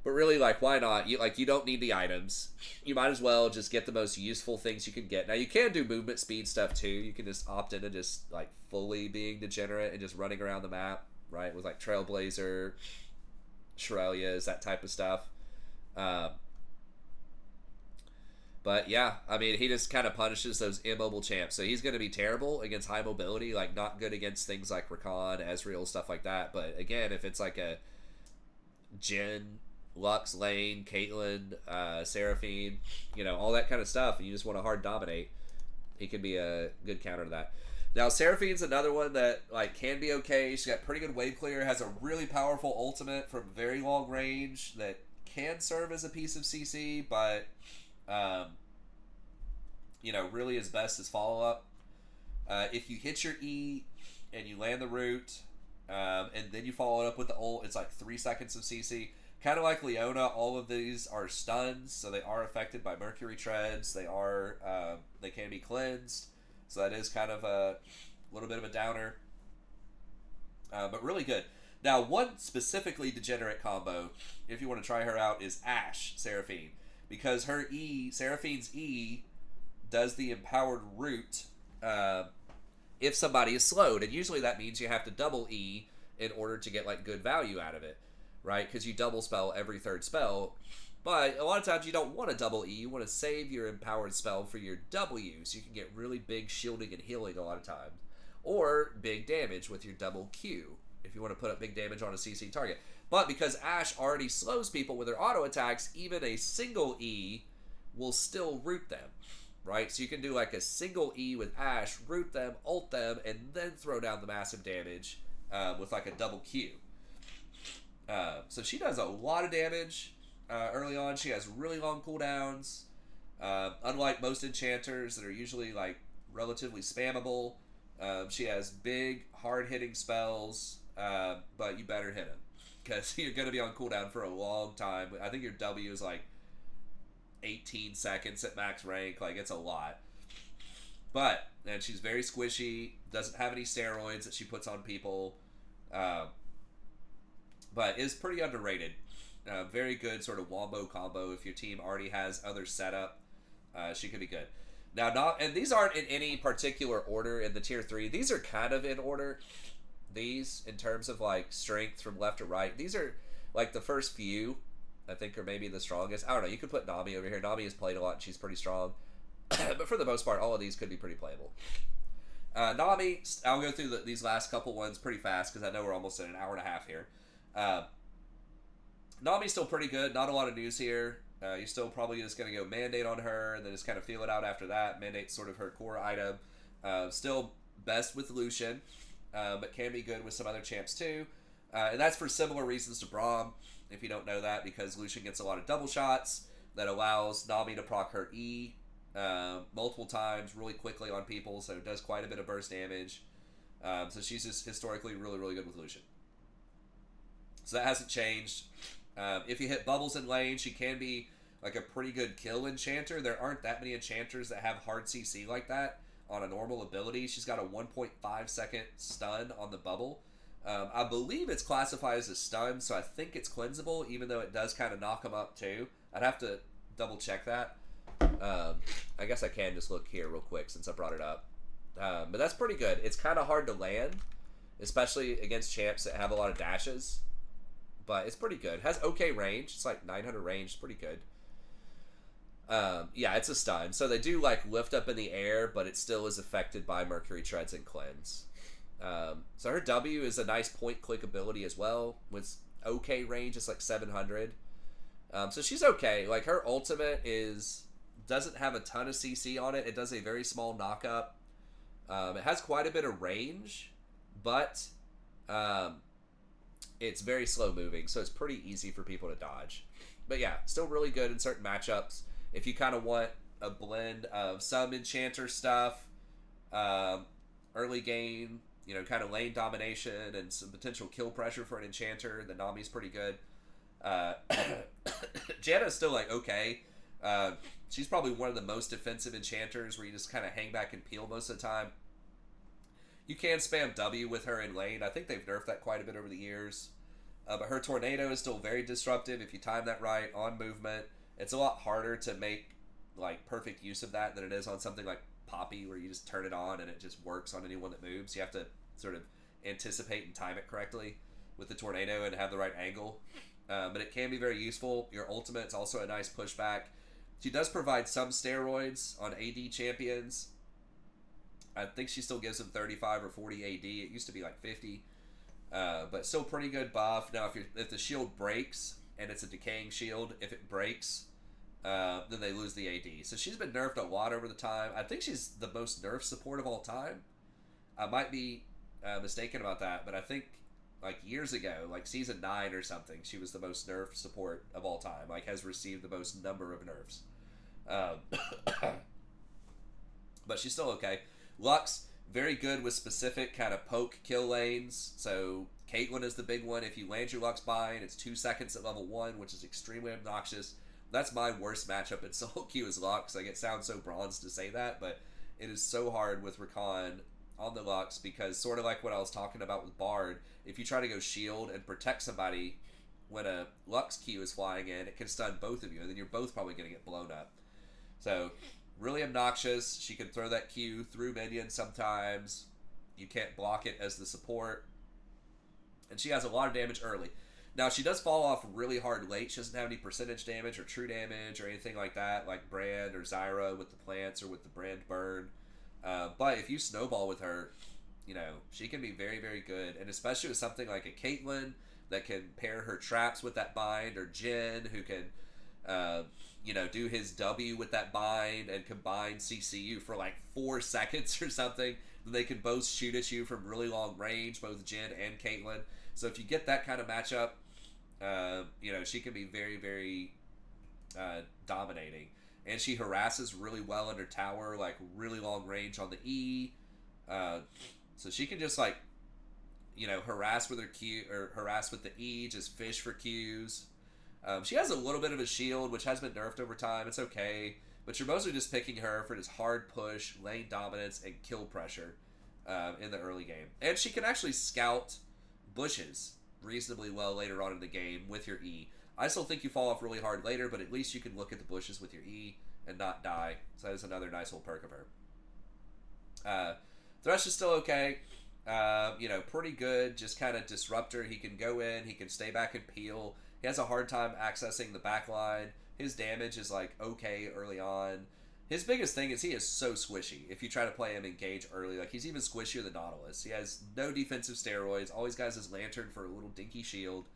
But really, like, why not? You don't need the items. You might as well just get the most useful things you can get. Now, you can do movement speed stuff, too. You can just opt into just, like, fully being degenerate and just running around the map, right? With, like, Trailblazer, Shirelias, that type of stuff. But, yeah, I mean, he just kind of punishes those immobile champs. So he's going to be terrible against high mobility, like, not good against things like Rakan, Ezreal, stuff like that. But, again, if it's, like, a Jhin, Lux, Lane, Caitlyn, Seraphine, you know, all that kind of stuff, and you just want to hard dominate, he can be a good counter to that. Now, Seraphine's another one that, like, can be okay. She's got pretty good wave clear, has a really powerful ultimate from very long range that can serve as a piece of CC, but, you know, really is best as follow-up. If you hit your E and you land the root, and then you follow it up with the ult, it's like 3 seconds of CC. Kind of like Leona, all of these are stuns, so they are affected by Mercury Treads. They can be cleansed, so that is kind of a little bit of a downer, but really good. Now, one specifically degenerate combo, if you want to try her out, is Ashe Seraphine, because her E, Seraphine's E, does the empowered root if somebody is slowed, and usually that means you have to double E in order to get like good value out of it. Right, because you double spell every third spell, But a lot of times you don't want a double E. You want to save your empowered spell for your W, so you can get really big shielding and healing a lot of times. Or big damage with your double Q, if you want to put up big damage on a CC target. But because Ashe already slows people with her auto attacks, even a single E will still root them, right? So you can do like a single E with Ashe, root them, ult them, and then throw down the massive damage with like a double Q. So she does a lot of damage early on. She has really long cooldowns. Unlike most enchanters that are usually like relatively spammable, she has big, hard-hitting spells, but you better hit them because you're going to be on cooldown for a long time. I think your W is like 18 seconds at max rank. Like, it's a lot. And she's very squishy, doesn't have any steroids that she puts on people, but is pretty underrated. Very good sort of wombo combo. If your team already has other setup, she could be good. Now, and these aren't in any particular order in the tier 3. These are kind of in order. These, in terms of like strength from left to right, these are like the first few, I think, are maybe the strongest. I don't know. You could put Nami over here. Nami has played a lot and she's pretty strong. But for the most part, all of these could be pretty playable. Nami, I'll go through these last couple ones pretty fast because I know we're almost at an hour and a half here. Nami's still pretty good. Not a lot of news here. You're still probably just going to go Mandate on her and then just kind of feel it out after that. Mandate's sort of her core item. Still best with Lucian, but can be good with some other champs too. And that's for similar reasons to Braum, if you don't know that, because Lucian gets a lot of double shots that allows Nami to proc her E multiple times really quickly on people, so it does quite a bit of burst damage. So she's just historically really, really good with Lucian. So that hasn't changed. If you hit bubbles in lane, she can be like a pretty good kill enchanter. There aren't that many enchanters that have hard CC like that on a normal ability. She's got a 1.5 second stun on the bubble. I believe it's classified as a stun, so I think it's cleansable, even though it does kind of knock them up too. I'd have to double check that. I guess I can just look here real quick since I brought it up. But that's pretty good. It's kind of hard to land, especially against champs that have a lot of dashes. But it's pretty good. It has okay range. It's like 900 range. It's pretty good. Yeah, it's a stun. So they do like lift up in the air, but it still is affected by Mercury Treads and Cleanse. So her W is a nice point click ability as well. With okay range, it's like 700. So she's okay. Like her ultimate doesn't have a ton of CC on it. It does a very small knock up. It has quite a bit of range, but it's very slow moving, so it's pretty easy for people to dodge. But yeah, still really good in certain matchups. If you kind of want a blend of some enchanter stuff, early game, kind of lane domination and some potential kill pressure for an enchanter, the Nami's pretty good. Janna's still like okay. She's probably one of the most defensive enchanters where you just kind of hang back and peel most of the time. You can spam W with her in lane. I think they've nerfed that quite a bit over the years. But her Tornado is still very disruptive if you time that right on movement. It's a lot harder to make like perfect use of that than it is on something like Poppy, where you just turn it on and it just works on anyone that moves. You have to sort of anticipate and time it correctly with the Tornado and have the right angle. But it can be very useful. Your ultimate's also a nice pushback. She does provide some steroids on AD champions. I think she still gives them 35 or 40 AD. It used to be like 50. But still pretty good buff. Now, if the shield breaks, and it's a decaying shield, if it breaks, then they lose the AD. So she's been nerfed a lot over the time. I think she's the most nerf support of all time. I might be mistaken about that, but I think like years ago, like season 9 or something, she was the most nerf support of all time. Like has received the most number of nerfs. But she's still okay. Lux, very good with specific kind of poke kill lanes. So Caitlyn is the big one. If you land your Lux bind, it's 2 seconds at level 1, which is extremely obnoxious. That's my worst matchup in solo queue is Lux. Like, it sounds so bronze to say that, but it is so hard with Rakan on the Lux because sort of like what I was talking about with Bard, if you try to go shield and protect somebody when a Lux Q is flying in, it can stun both of you, and then you're both probably going to get blown up. So, really obnoxious. She can throw that Q through minions sometimes. You can't block it as the support. And she has a lot of damage early. Now, she does fall off really hard late. She doesn't have any percentage damage or true damage or anything like that, like Brand or Zyra with the plants or with the Brand burn. But if you snowball with her, she can be very, very good. And especially with something like a Caitlyn that can pair her traps with that bind, or Jin who can, do his W with that bind and combine CCU for like 4 seconds or something. They can both shoot at you from really long range, both Jin and Caitlyn. So if you get that kind of matchup, she can be very, very dominating. And she harasses really well under tower, like really long range on the E. So she can just harass with her Q, or harass with the E, just fish for Qs. She has a little bit of a shield, which has been nerfed over time. It's okay. But you're mostly just picking her for this hard push, lane dominance, and kill pressure in the early game. And she can actually scout bushes reasonably well later on in the game with your E. I still think you fall off really hard later, but at least you can look at the bushes with your E and not die. So that is another nice little perk of her. Thresh is still okay. Pretty good. Just kind of disruptor. He can go in. He can stay back and peel. He has a hard time accessing the back line. His damage is okay early on. His biggest thing is he is so squishy. If you try to play him engage early, he's even squishier than Nautilus. He has no defensive steroids. Always got his lantern for a little dinky shield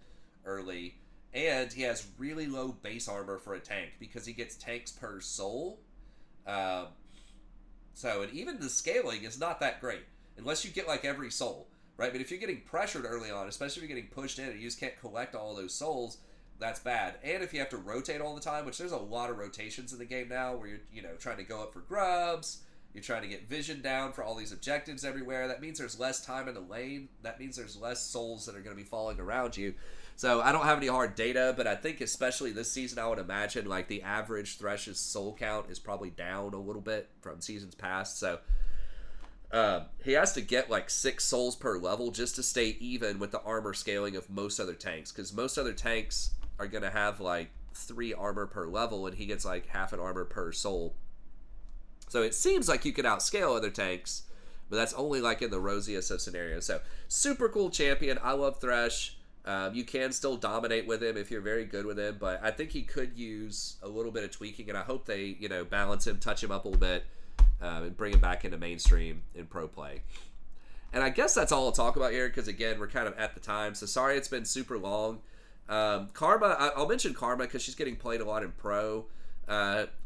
early. And he has really low base armor for a tank because he gets tanks per soul. And even the scaling is not that great unless you get every soul, right? But if you're getting pressured early on, especially if you're getting pushed in and you just can't collect all of those souls, that's bad. And if you have to rotate all the time, which there's a lot of rotations in the game now where you're trying to go up for grubs, you're trying to get vision down for all these objectives everywhere. That means there's less time in the lane. That means there's less souls that are going to be falling around you. So I don't have any hard data, but I think especially this season, I would imagine the average Thresh's soul count is probably down a little bit from seasons past. So he has to get 6 souls per level just to stay even with the armor scaling of most other tanks, because most other tanks are going to have 3 armor per level, and he gets half an armor per soul. So it seems like you can outscale other tanks, but that's only in the rosiest of scenarios. So super cool champion. I love Thresh. You can still dominate with him if you're very good with him, but I think he could use a little bit of tweaking, and I hope they balance him, touch him up a little bit, and bring him back into mainstream in pro play. And I guess that's all I'll talk about here, because again, we're kind of at the time, so sorry it's been super long. Karma, I'll mention Karma because she's getting played a lot in pro.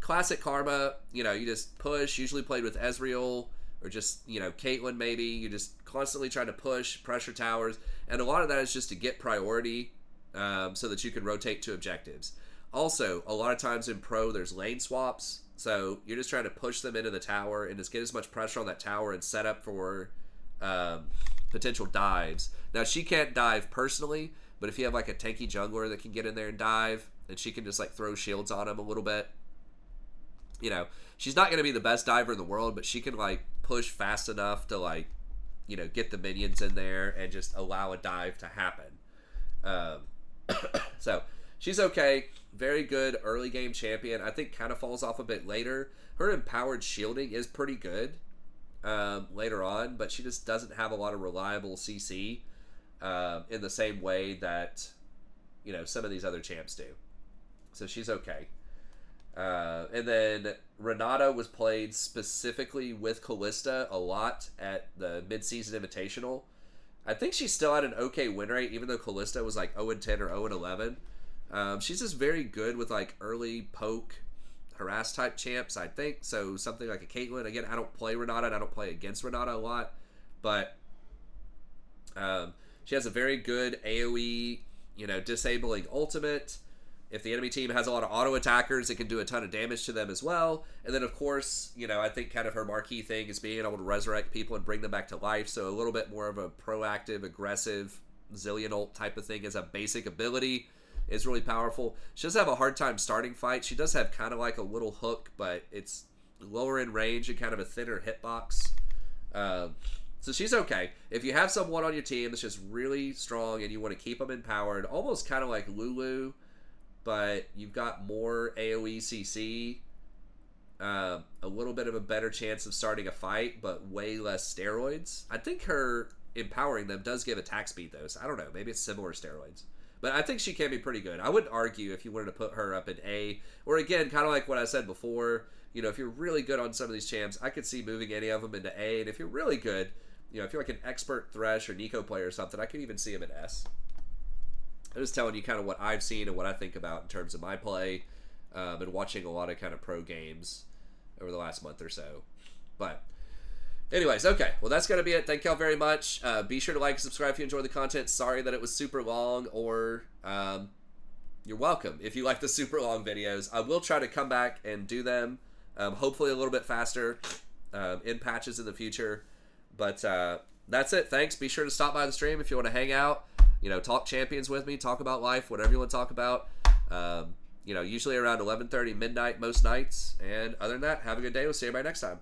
Classic Karma, you just push, usually played with Ezreal or just, Caitlyn maybe. You just constantly try to push, pressure towers, and a lot of that is just to get priority so that you can rotate to objectives. Also, a lot of times in pro, there's lane swaps, so you're just trying to push them into the tower and just get as much pressure on that tower and set up for potential dives. Now, she can't dive personally, but if you have a tanky jungler that can get in there and dive, and she can just throw shields on him a little bit, she's not going to be the best diver in the world, but she can push fast enough to get the minions in there and just allow a dive to happen. So she's okay. Very good early game champion. I think kind of falls off a bit later. Her empowered shielding is pretty good later on, but she just doesn't have a lot of reliable CC in the same way that some of these other champs do. So she's okay. And then Renata was played specifically with Kalista a lot at the mid-season invitational. I think she still had an okay win rate, even though Kalista was 0-10 or 0-11. She's just very good with early poke harass type champs, I think. So something like a Caitlyn. Again, I don't play Renata and I don't play against Renata a lot, but she has a very good AoE, disabling ultimate. If the enemy team has a lot of auto attackers, it can do a ton of damage to them as well. And then, of course, I think kind of her marquee thing is being able to resurrect people and bring them back to life. So a little bit more of a proactive, aggressive, Zillion ult type of thing as a basic ability is really powerful. She does have a hard time starting fight. She does have kind of a little hook, but it's lower in range and kind of a thinner hitbox. So she's okay. If you have someone on your team that's just really strong and you want to keep them empowered, almost kind of like Lulu, but you've got more AoE CC, a little bit of a better chance of starting a fight, but way less steroids. I think her empowering them does give attack speed, though, so I don't know. Maybe it's similar steroids. But I think she can be pretty good. I wouldn't argue if you wanted to put her up in A, or again, kind of like what I said before, you know, if you're really good on some of these champs, I could see moving any of them into A, and if you're really good, you know, if you're like an expert Thresh or Nico player or something, I could even see him in S. I'm just telling you kind of what I've seen and what I think about in terms of my play, and watching a lot of kind of pro games over the last month or so. But anyways, okay. Well, that's going to be it. Thank y'all very much. Be sure to like and subscribe if you enjoyed the content. Sorry that it was super long, or you're welcome if you like the super long videos. I will try to come back and do them, hopefully a little bit faster in patches in the future. But that's it. Thanks. Be sure to stop by the stream if you want to hang out, you know, talk champions with me, talk about life, whatever you want to talk about. You know, usually around 11:30 midnight most nights. And other than that, have a good day. We'll see you everybody next time.